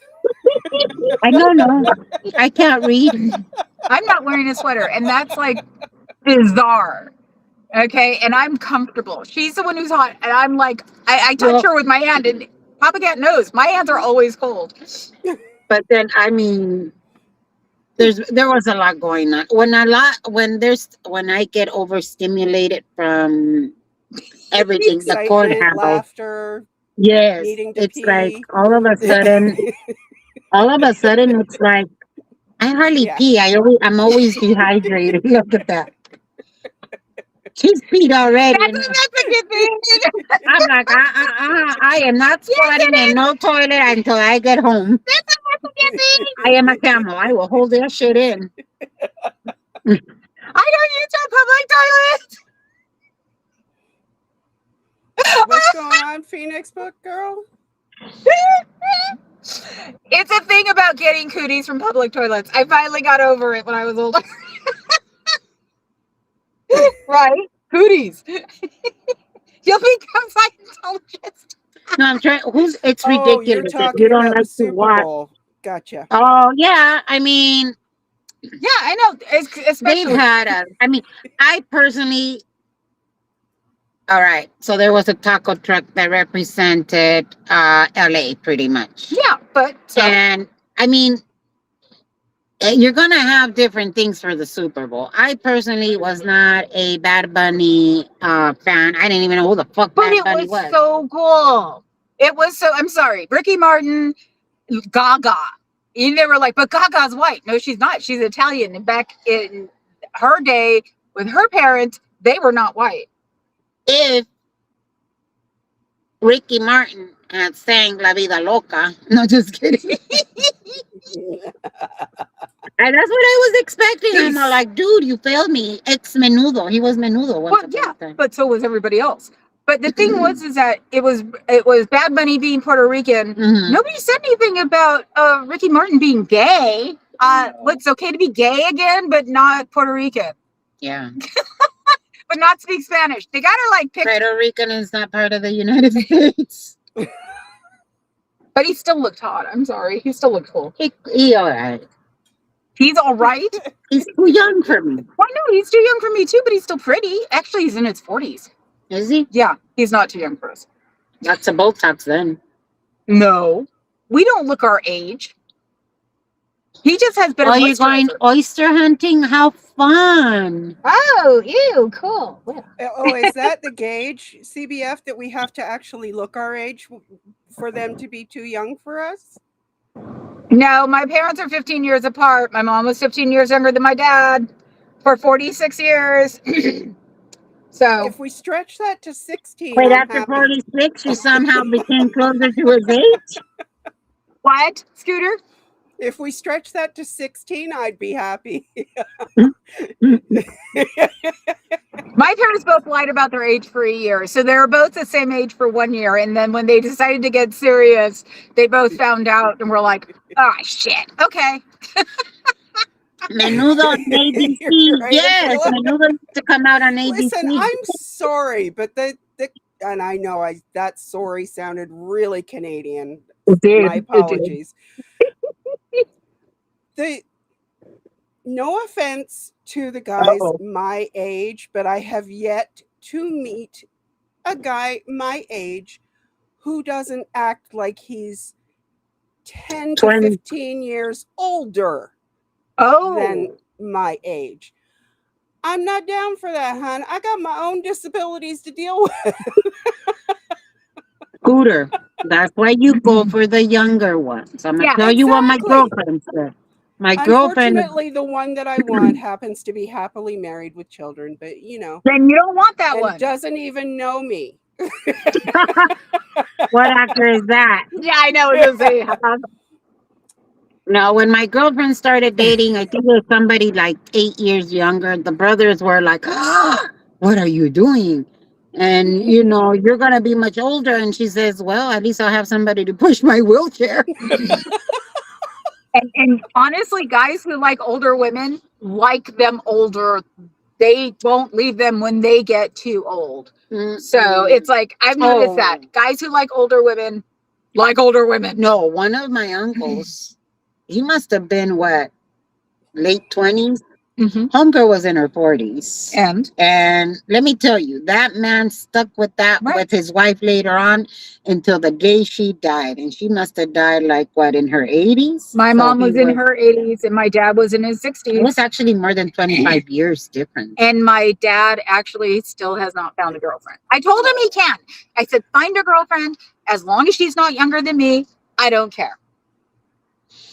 I don't know. I can't read. I'm not wearing a sweater, and that's like bizarre. Okay, and I'm comfortable. She's the one who's hot, and I'm like, I touch her with my hand, and Papa Cat knows my hands are always cold. But then, I mean, there was a lot going on. When I get overstimulated from everything, the courthouse, laughter, yes, it's pee. like all of a sudden, it's like I hardly pee. I'm always dehydrated. Look at that. She's peed already. That's a good thing. I'm like, I am not squatting in no toilet until I get home. That's a good thing. I am a camel. I will hold that shit in. I don't use a public toilet. What's going on, Phoenix Book Girl? It's a thing about getting cooties from public toilets. I finally got over it when I was older. Right? Cooties. You'll become Scientologist. No, I'm trying. It's Oh, you're ridiculous if you talking don't about the like to Super watch. Bowl. Gotcha. Oh, yeah. I mean, Yeah, I know. they've Especially. had I mean, I personally, all right. So there was a taco truck that represented LA pretty much. Yeah, but so. And I mean, you're going to have different things for the Super Bowl. I personally was not a Bad Bunny fan. I didn't even know who the fuck But Bad it Bunny was was. so cool. It was so. I'm sorry, Ricky Martin, Gaga. And they were like, but Gaga's white. No, she's not. She's Italian. And back in her day, with her parents, they were not white. If Ricky Martin had sang La Vida Loca, no, just kidding. And that's what I was expecting. I'm all like, dude, you failed me. It's Menudo. He was Menudo. Well, yeah, but so was everybody else. But the thing was, is that it was Bad Bunny being Puerto Rican. Mhm. Nobody said anything about Ricky Martin being gay. It's okay to be gay again, but not Puerto Rican. Yeah. But not speak Spanish. They gotta like pick. Puerto Rican is not part of the United States. But he still looked hot. I'm sorry. He still looked cool. He all right. He's all right. He's too young for me. Well, no, he's too young for me too, but he's still pretty. Actually, he's in his 40s. Is he? Yeah, he's not too young for us. That's a Botox then. No, we don't look our age. He just has better. Oh, you're going oyster hunting? How fun! Oh, ew, cool. Yeah. Oh, is that the gauge, CBF, that we have to actually look our age for them to be too young for us? No, my parents are 15 years apart. My mom was 15 years younger than my dad for 46 years. So if we stretch that to 16, wait, I'm after happy. 46, you somehow became closer to his age? What, Scooter? If we stretch that to 16, I'd be happy. My parents both lied about their age for a year. So they were both the same age for 1 year. And then when they decided to get serious, they both found out and were like, oh, shit. Okay. Menudo on ABC. Right, Yes, Menudo used to come out on ABC. Listen, I'm sorry, but and I know that sorry sounded really Canadian. My apologies. No offense to the guys my age, but I have yet to meet a guy my age who doesn't act like he's 10 to 15 years older than my age. I'm not down for that, hon. I got my own disabilities to deal with. Scooter, that's why you go for the younger ones. I'm gonna tell you what my girlfriend said. My girlfriend. Unfortunately, the one that I want happens to be happily married with children, but then you don't want that one. Doesn't even know me. What actor is that? Yeah, I know. It is No, when my girlfriend started dating, I think it was somebody like 8 years younger. The brothers were like, what are you doing? And, you're going to be much older. And she says, well, at least I'll have somebody to push my wheelchair. And honestly, guys who like older women like them older. They won't leave them when they get too old. Mm-hmm. So it's like, I've noticed that. Guys who like older women like older women. No, one of my uncles, he must have been late 20s? Mm-hmm. Homegirl was in her 40s. And let me tell you, that man stuck with that with his wife later on until the day she died. And she must have died in her 80s? My mom was in her 80s and my dad was in his 60s. It was actually more than 25 years difference. And my dad actually still has not found a girlfriend. I told him he can. I said, find a girlfriend. As long as she's not younger than me, I don't care.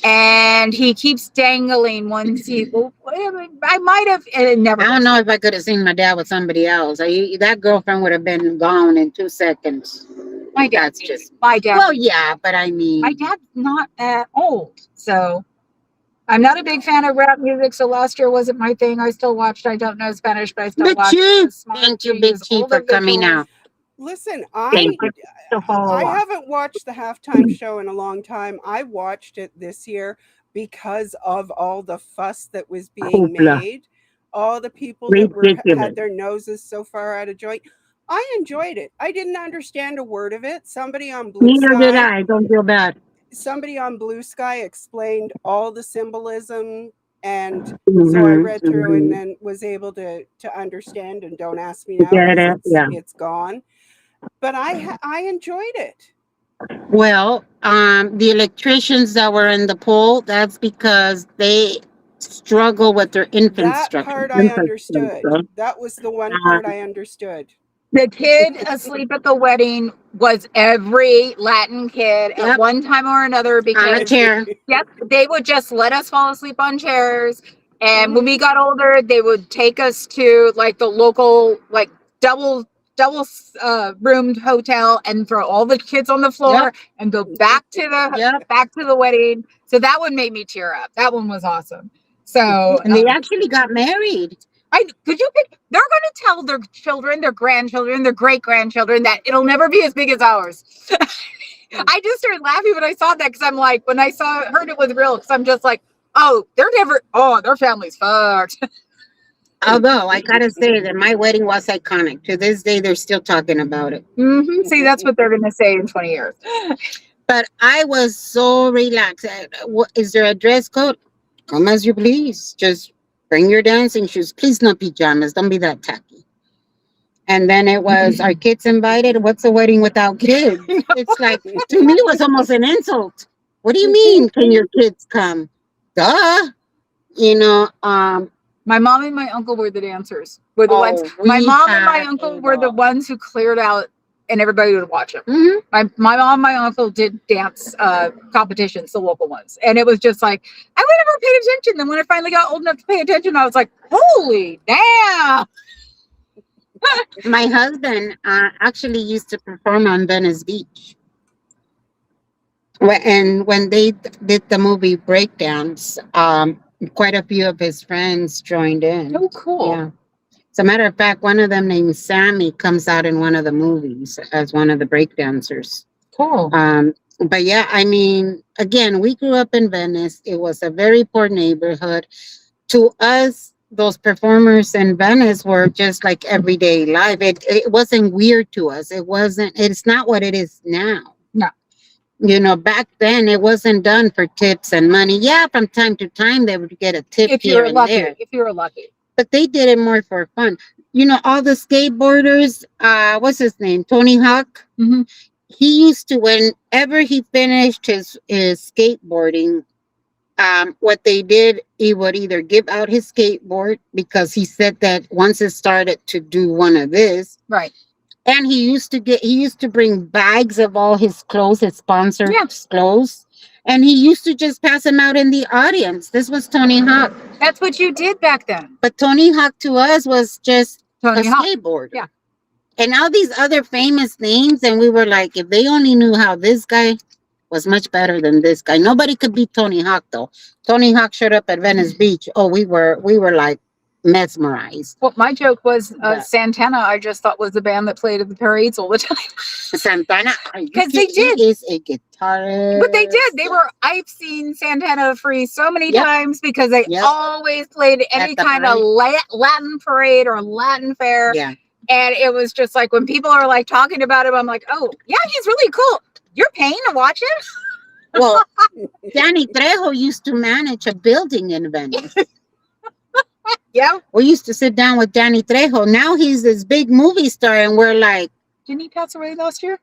And he keeps dangling one seat. I might have never. I don't know if I could have seen my dad with somebody else. That girlfriend would have been gone in 2 seconds. My dad's just my dad. Well, yeah, but I mean, my dad's not that old, so I'm not a big fan of rap music. So last year wasn't my thing. I still watched. I don't know Spanish, but I still watched. Thank you, Big Chief, for coming out. Listen, Thank you to follow I along. haven't watched the halftime show in a long time. I watched it this year because of all the fuss that was being Hoopla. made, all the people that were had Ridiculous. their noses so far out of joint. I enjoyed it. I didn't understand a word of it. Neither did I. Don't feel bad. Somebody on Blue Sky explained all the symbolism, and so I Mm-hmm, read through and mm-hmm. then was able to understand, and don't ask me now Get because it? Yeah. it's gone. But I enjoyed it. Well, the electricians that were in the poll, that's because they struggle with their That infrastructure. part I understood. Infrastructure. That was the one part Um, I understood. The kid asleep at the wedding was every Latin kid at yep, one time or another on a because, chair. yep, they would just let us fall asleep on chairs. And when Hmm. we got older, they would take us to like the local, like double roomed hotel and throw all the kids on the floor Yep, and go yep. back to the wedding. So that one made me tear up. That one was awesome. So And they actually got married. I could you pick? They're going to tell their children, their grandchildren, their great grandchildren that it'll never be as big as ours. I just started laughing when I saw that because I'm like, when I heard it was real, because I'm just like, oh, their family's fucked. Although I gotta say that my wedding was iconic. To this day, they're still talking about it. Mm-hmm. See, that's what they're going to say in 20 years. But I was so relaxed. Is there a dress code? Come as you please. Just bring your dancing shoes. Please, no pajamas. Don't be that tacky. And then it was, are kids invited? What's a wedding without kids? It's like, to me, it was almost an insult. What do you mean, can your kids come? Duh. You know, My mom and my uncle were the dancers. Were the ones. oh, My we mom and my had uncle a were the ball. ones who cleared out, and everybody would watch them. Mhm. My mom and my uncle did dance competitions, the local ones, and it was just like I would never paid attention. Then when I finally got old enough to pay attention, I was like, "Holy damn!" My husband actually used to perform on Venice Beach. And when they did the movie Breakdance, quite a few of his friends joined in. Oh, cool. Yeah. As a matter of fact, one of them named Sammy comes out in one of the movies as one of the breakdancers. Cool. But yeah, I mean, again, we grew up in Venice. It was a very poor neighborhood. To us, those performers in Venice were just like everyday life. It wasn't weird to us. It's not what it is now. No. You know, back then it wasn't done for tips and money. Yeah, from time to time they would get a tip If here you're and lucky, there, if you're lucky. but they did it more for fun. You know, all the skateboarders, what's his name? Tony Hawk. Mm-hmm. He used to, whenever he finished his skateboarding, what they did, he would either give out his skateboard because he said that once it started to do one of this, Right. and he used to bring bags of all his clothes, his sponsors' clothes, and he used to just pass them out in the audience. This was Tony Hawk. That's what you did back then. But Tony Hawk to us was just Tony a Hawk. skateboarder. Yeah. And all these other famous names, and we were like, if they only knew how this guy was much better than this guy. Nobody could beat Tony Hawk though. Tony Hawk showed up at Venice Beach. Oh, we were like mesmerized. Well, my joke was But Santana. I just thought was the band that played at the parades all the time. Santana, Because they did. He is a guitarist. But they did. I've seen Santana Free so many Yep. times because they Yep. always played any the kind of Latin parade or Latin fair. Yeah. And it was just like when people are like talking about him, I'm like, oh, yeah, he's really cool. You're paying to watch him? Well, Danny Trejo used to manage a building in Venice. Yeah. We used to sit down with Danny Trejo. Now he's this big movie star, and we're like, Didn't he pass away last year?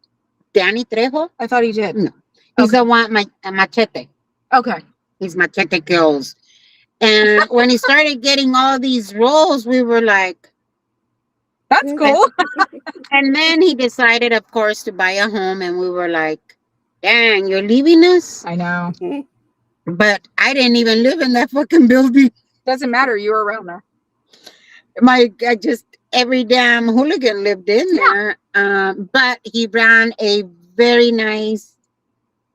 Danny Trejo? I thought he did. No. He's the one, Machete. Okay. He's Machete Kills. And when he started getting all these roles, we were like, that's cool. And then he decided, of course, to buy a home, and we were like, dang, you're leaving us? I know. But I didn't even live in that fucking building. Doesn't matter. You were around there. Every damn hooligan lived in there. But he ran a very nice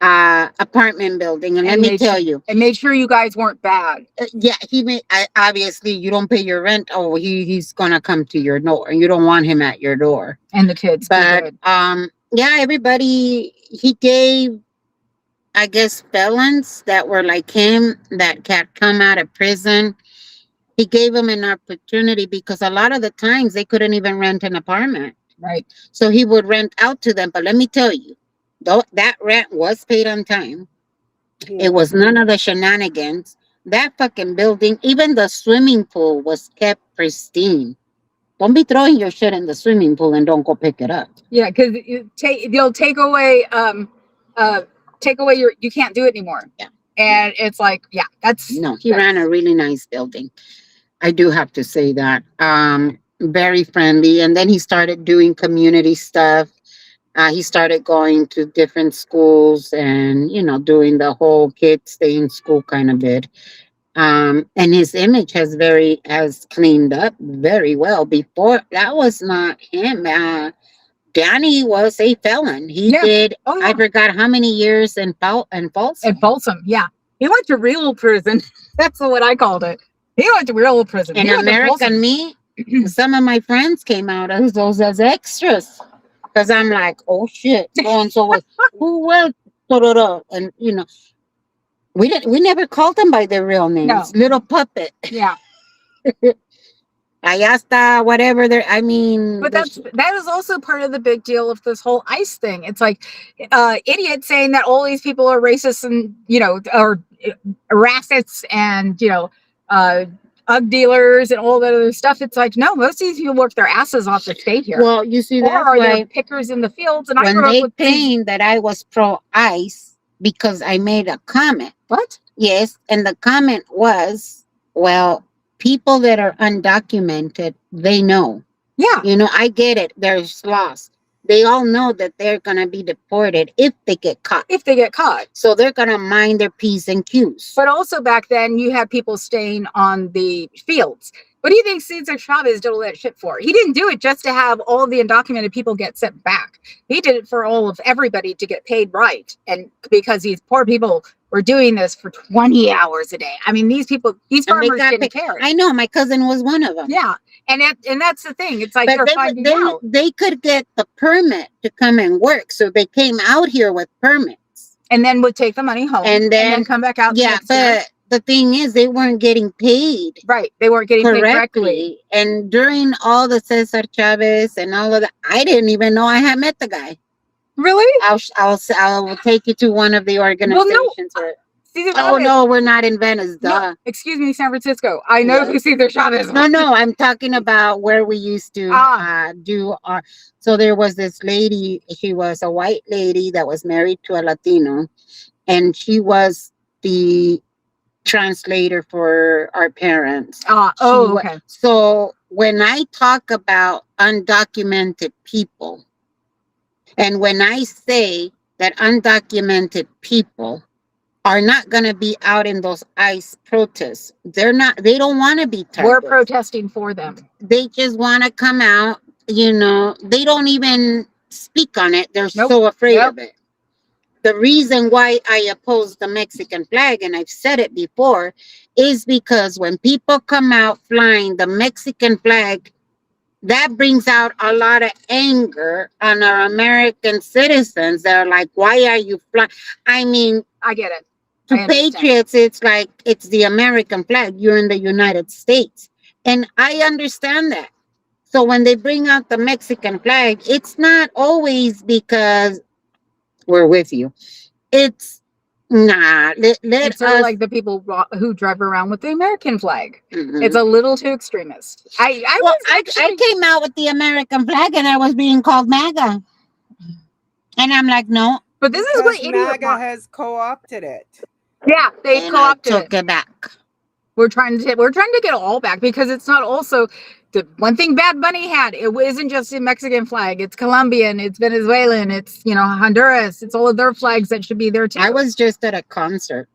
apartment building, and let And me made tell sure you, and made sure you guys weren't bad. yeah, he made. Obviously, you don't pay your rent. Oh, he's gonna come to your door. You don't want him at your door. And the kids, But good. yeah, everybody he gave, I guess, felons that were like him that had come out of prison. He gave them an opportunity because a lot of the times they couldn't even rent an apartment. Right. So he would rent out to them. But let me tell you, though that rent was paid on time. It Hmm. was none of the shenanigans. That fucking building, even the swimming pool was kept pristine. Don't be throwing your shit in the swimming pool and don't go pick it up. Yeah, because they'll uh take away your, you can't do it anymore. Yeah. And it's like, yeah, No, he ran a really nice building. I do have to say that. Very friendly. And then he started doing community stuff. He started going to different schools and, doing the whole kid stay in school kind of bit. And his image has cleaned up very well. Before that was not him. Danny was a felon. He Yeah. did. Oh yeah. I forgot how many years in Folsom. At Folsom, yeah. He went to real prison. That's what I called it. He went to real prison. In He went to American Folsom. Me, some of my friends came out as those as extras because I'm like, oh shit, so and so was who was da-da-da. And we never called them by their real names. No. Little puppet. Yeah. Ayasta, whatever they're, I mean, But that is also part of the big deal of this whole ICE thing. It's like idiots saying that all these people are racist and or racists and ug dealers and all that other stuff. It's like, no, most of these people work their asses off to stay here. Well, you see, or that's are why they pickers in the fields? And I when grew up they with claimed that I was pro ICE because I made a comment. What? Yes, and the comment was, well, people that are undocumented, they know. Yeah. I get it. There's laws. They all know that they're going to be deported if they get caught. If they get caught. So they're going to mind their P's and Q's. But also back then, you had people staying on the fields. What do you think Cesar Chavez did all that shit for? He didn't do it just to have all the undocumented people get sent back. He did it for all of everybody to get paid right. And because these poor people were doing this for 20 hours a day. I mean, these farmers didn't care. I know, my cousin was one of them. Yeah. And that's the thing. It's like but they could get the permit to come and work. So they came out here with permits. And then would take the money home. And then come back out. Yeah, but the thing is, they weren't getting paid. Right. They weren't getting paid correctly. And during all the Cesar Chavez and all of that, I didn't even know I had met the guy. Really? I'll take you to one of the organizations. Well, no. No, we're not in Venice. Duh. No, excuse me, San Francisco. I know who Cesar Chavez is. No, I'm talking about where we used to do our. So there was this lady. She was a white lady that was married to a Latino, and she was the translator for our parents. Okay. So when I talk about undocumented people, and when I say that undocumented people are not going to be out in those ICE protests, they don't want to be targeted. We're protesting for them. They just want to come out, they don't even speak on it. They're so afraid of it. The reason why I oppose the Mexican flag, and I've said it before, is because when people come out flying the Mexican flag, that brings out a lot of anger on our American citizens. They're like, why are you flying? I mean, I get it. To patriots, it's like, it's the American flag. You're in the United States. And I understand that. So when they bring out the Mexican flag, it's not always because we're with you. It's it's sort of like the people who drive around with the American flag. Mm-hmm. It's a little too extremist. I came out with the American flag and I was being called MAGA. And I'm like, no. But this is what MAGA has co-opted it. Yeah, they co-opted it. Took it back. We're trying to get it all back because it's not also the one thing Bad Bunny had. It isn't just a Mexican flag. It's Colombian. It's Venezuelan. It's Honduras. It's all of their flags that should be there too. I was just at a concert.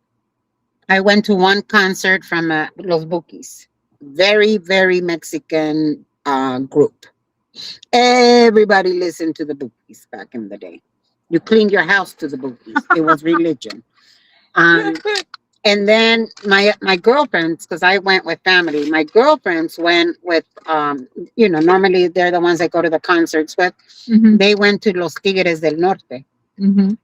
I went to one concert from Los Bukis. Very, very Mexican group. Everybody listened to the Bukis back in the day. You cleaned your house to the bookies. It was religion. Um, and then my girlfriends, because I went with family, my girlfriends went with normally they're the ones that go to the concerts with. Mhm. They went to Los Tigres del Norte. Mhm.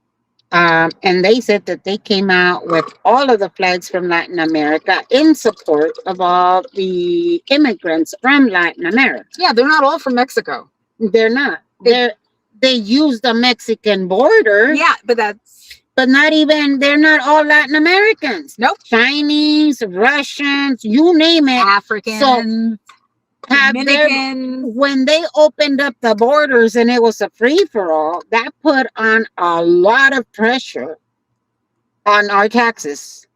And they said that they came out with all of the flags from Latin America in support of all the immigrants from Latin America. Yeah, they're not all from Mexico. They're not. They use the Mexican border. Yeah, but But not even, they're not all Latin Americans. Nope. Chinese, Russians, you name it. Africans, So Dominicans. when they opened up the borders and it was a free for all, that put on a lot of pressure on our taxes.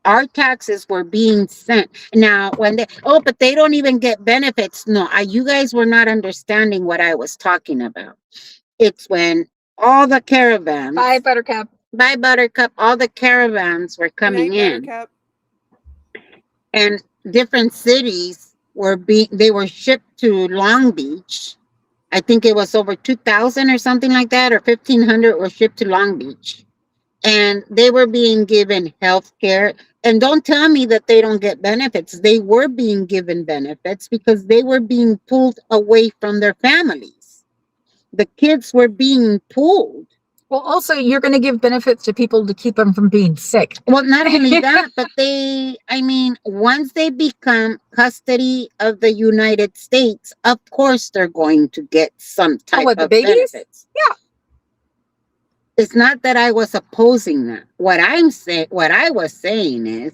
Our taxes were being sent. Now, but they don't even get benefits. No, you guys were not understanding what I was talking about. It's when all the caravans. Bye, Buttercup. Bye, Buttercup. All the caravans were coming in. Buttercup. And different cities they were shipped to Long Beach. I think it was over 2,000 or something like that, or 1,500 were shipped to Long Beach. And they were being given health care. And don't tell me that they don't get benefits. They were being given benefits because they were being pulled away from their families. The kids were being pulled. Well, also, you're going to give benefits to people to keep them from being sick. Well, not only that, but once they become custody of the United States, of course they're going to get some type of benefits. Yeah. It's not that I was opposing that. What I was saying is,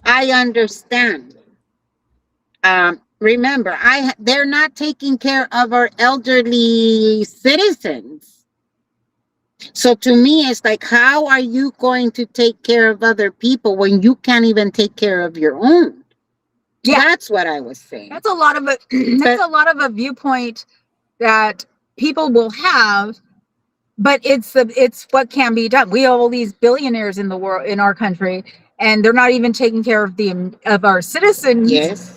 I understand. Remember, they're not taking care of our elderly citizens. So to me, it's like, how are you going to take care of other people when you can't even take care of your own? Yeah, that's what I was saying. That's a lot of a viewpoint that people will have, but it's what can be done. We have all these billionaires in the world, in our country, and they're not even taking care of our citizens. Yes.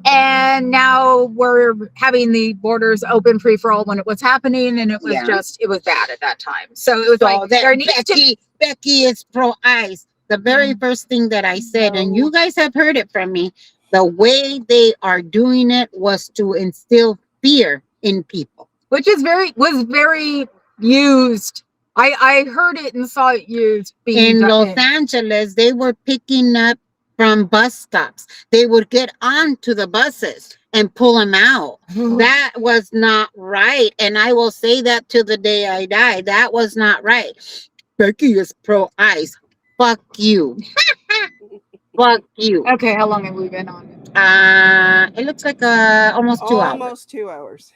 And now we're having the borders open free for all when it was happening, and it was it was bad at that time. So it was like Becky is pro-ICE. The very first thing that I said, and you guys have heard it from me, the way they are doing it was to instill fear in people, which was very used. I heard it and saw it used in Los Angeles. They were picking up from bus stops. They would get onto the buses and pull them out. That was not right. And I will say that to the day I die. That was not right. Becky is pro-ICE. Fuck you. Fuck you. Okay, how long have we been on? It looks like almost 2 hours. Almost 2 hours.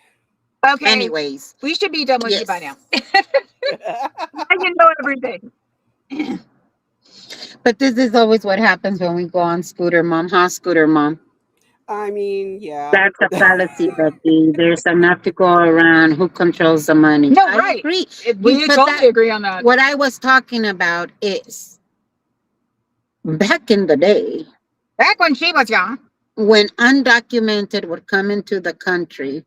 Okay. Anyways. We should be done with you by now. I can know everything. But this is always what happens when we go on Scooter Mom. Huh, Scooter Mom? I mean, yeah. That's a fallacy, Becky. There's enough to go around. Who controls the money? No, I agree. We totally agree on that. What I was talking about is back in the day. Back when she was young. When undocumented would come into the country,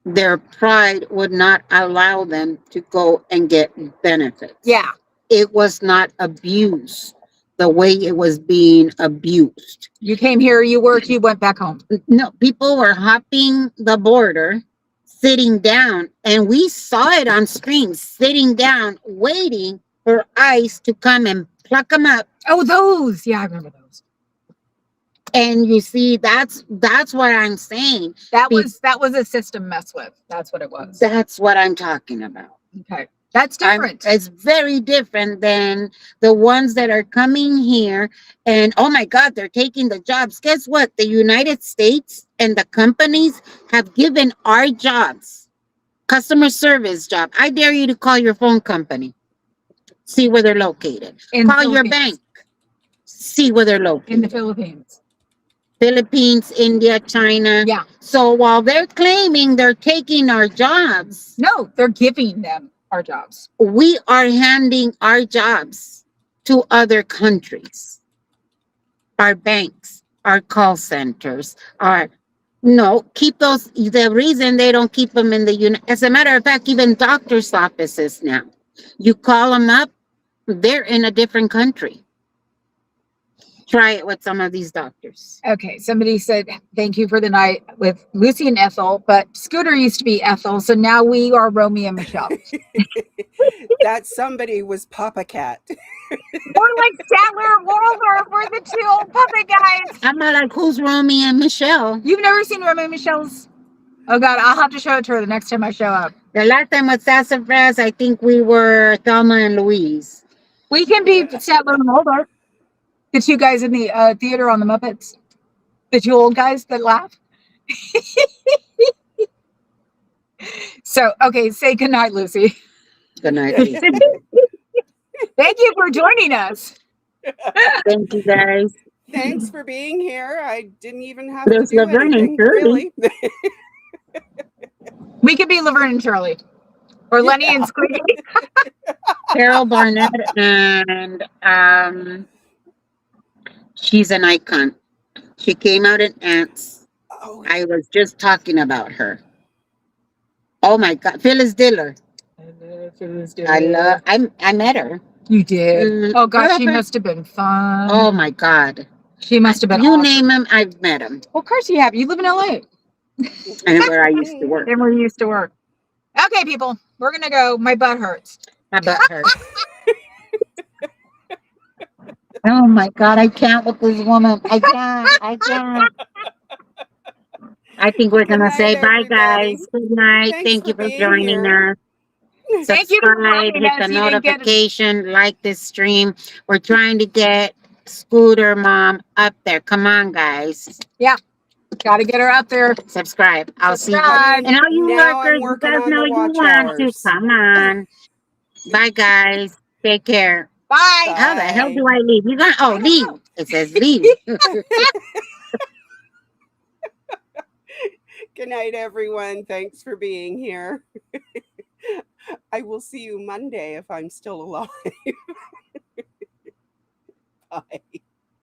their pride would not allow them to go and get benefits. Yeah. It was not abused the way it was being abused. You came here, you worked, you went back home. No, people were hopping the border, sitting down, and we saw it on screen, sitting down, waiting for ICE to come and pluck them up. Oh, those. Yeah, I remember those. And you see, that's what I'm saying. That was a system mess with. That's what it was. That's what I'm talking about. Okay. That's different. It's very different than the ones that are coming here and, oh my God, they're taking the jobs. Guess what? The United States and the companies have given our jobs, customer service job. I dare you to call your phone company. See where they're located. Call your bank. See where they're located. In the Philippines. Philippines, India, China. Yeah. So while they're claiming they're taking our jobs. No, they're giving them our jobs. We are handing our jobs to other countries. Our banks, our call centers, No, keep those. The reason they don't keep them in the unit, as a matter of fact, even doctors' offices now, you call them up, they're in a different country. Try it with some of these doctors. Okay, somebody said thank you for the night with Lucy and Ethel, but Scooter used to be Ethel, so now we are Romeo and Michelle. That somebody was Papa Cat. We're like Statler and Waldorf. We're the two old puppet guys. I'm not like, who's Romy and Michelle? You've never seen Romeo and Michelle's? Oh God, I'll have to show it to her the next time I show up. The last time with Sassafras, I think we were Thelma and Louise. We can be Statler and Waldorf. The two guys in the theater on the Muppets. The two old guys that laugh. So, okay, say goodnight, Lucy. Good night, Lucy. Thank you for joining us. Thank you, guys. Thanks for being here. I didn't even have to There's do Laverne and anything, Shirley. really. We could be Laverne and Shirley. Or Lenny and Squeaky. Carol Barnett, and she's an icon. She came out in Ants. Oh, I was just talking about her. Oh my God, Phyllis Diller. I met her. You did. Mm, Oh gosh, she must have been fun. Oh my God. She must have been You awesome. name him, I've met him. Well, of course you have. You live in LA. And where I used to work. And where you used to work. Okay, people. We're gonna go. My butt hurts. My butt hurts. Oh my God, I can't with this woman. I can't. I think we're Good gonna night, say bye, everybody. guys. Good night. Thanks Thank for you for being joining here. us. Thank you for Subscribe, joining hit us. the You didn't get it. notification, like this stream. We're trying to get Scooter Mom up there. Come on, guys. Gotta get her out there. Subscribe. I'll see you. Subscribe. And all you Now I'm workers, you working guys on know the you watch want to. hours. Come on. Bye, guys. Take care. Bye. How the hell Bye. do I leave? You got leave. know. It says leave. Good night, everyone. Thanks for being here. I will see you Monday if I'm still alive. Bye.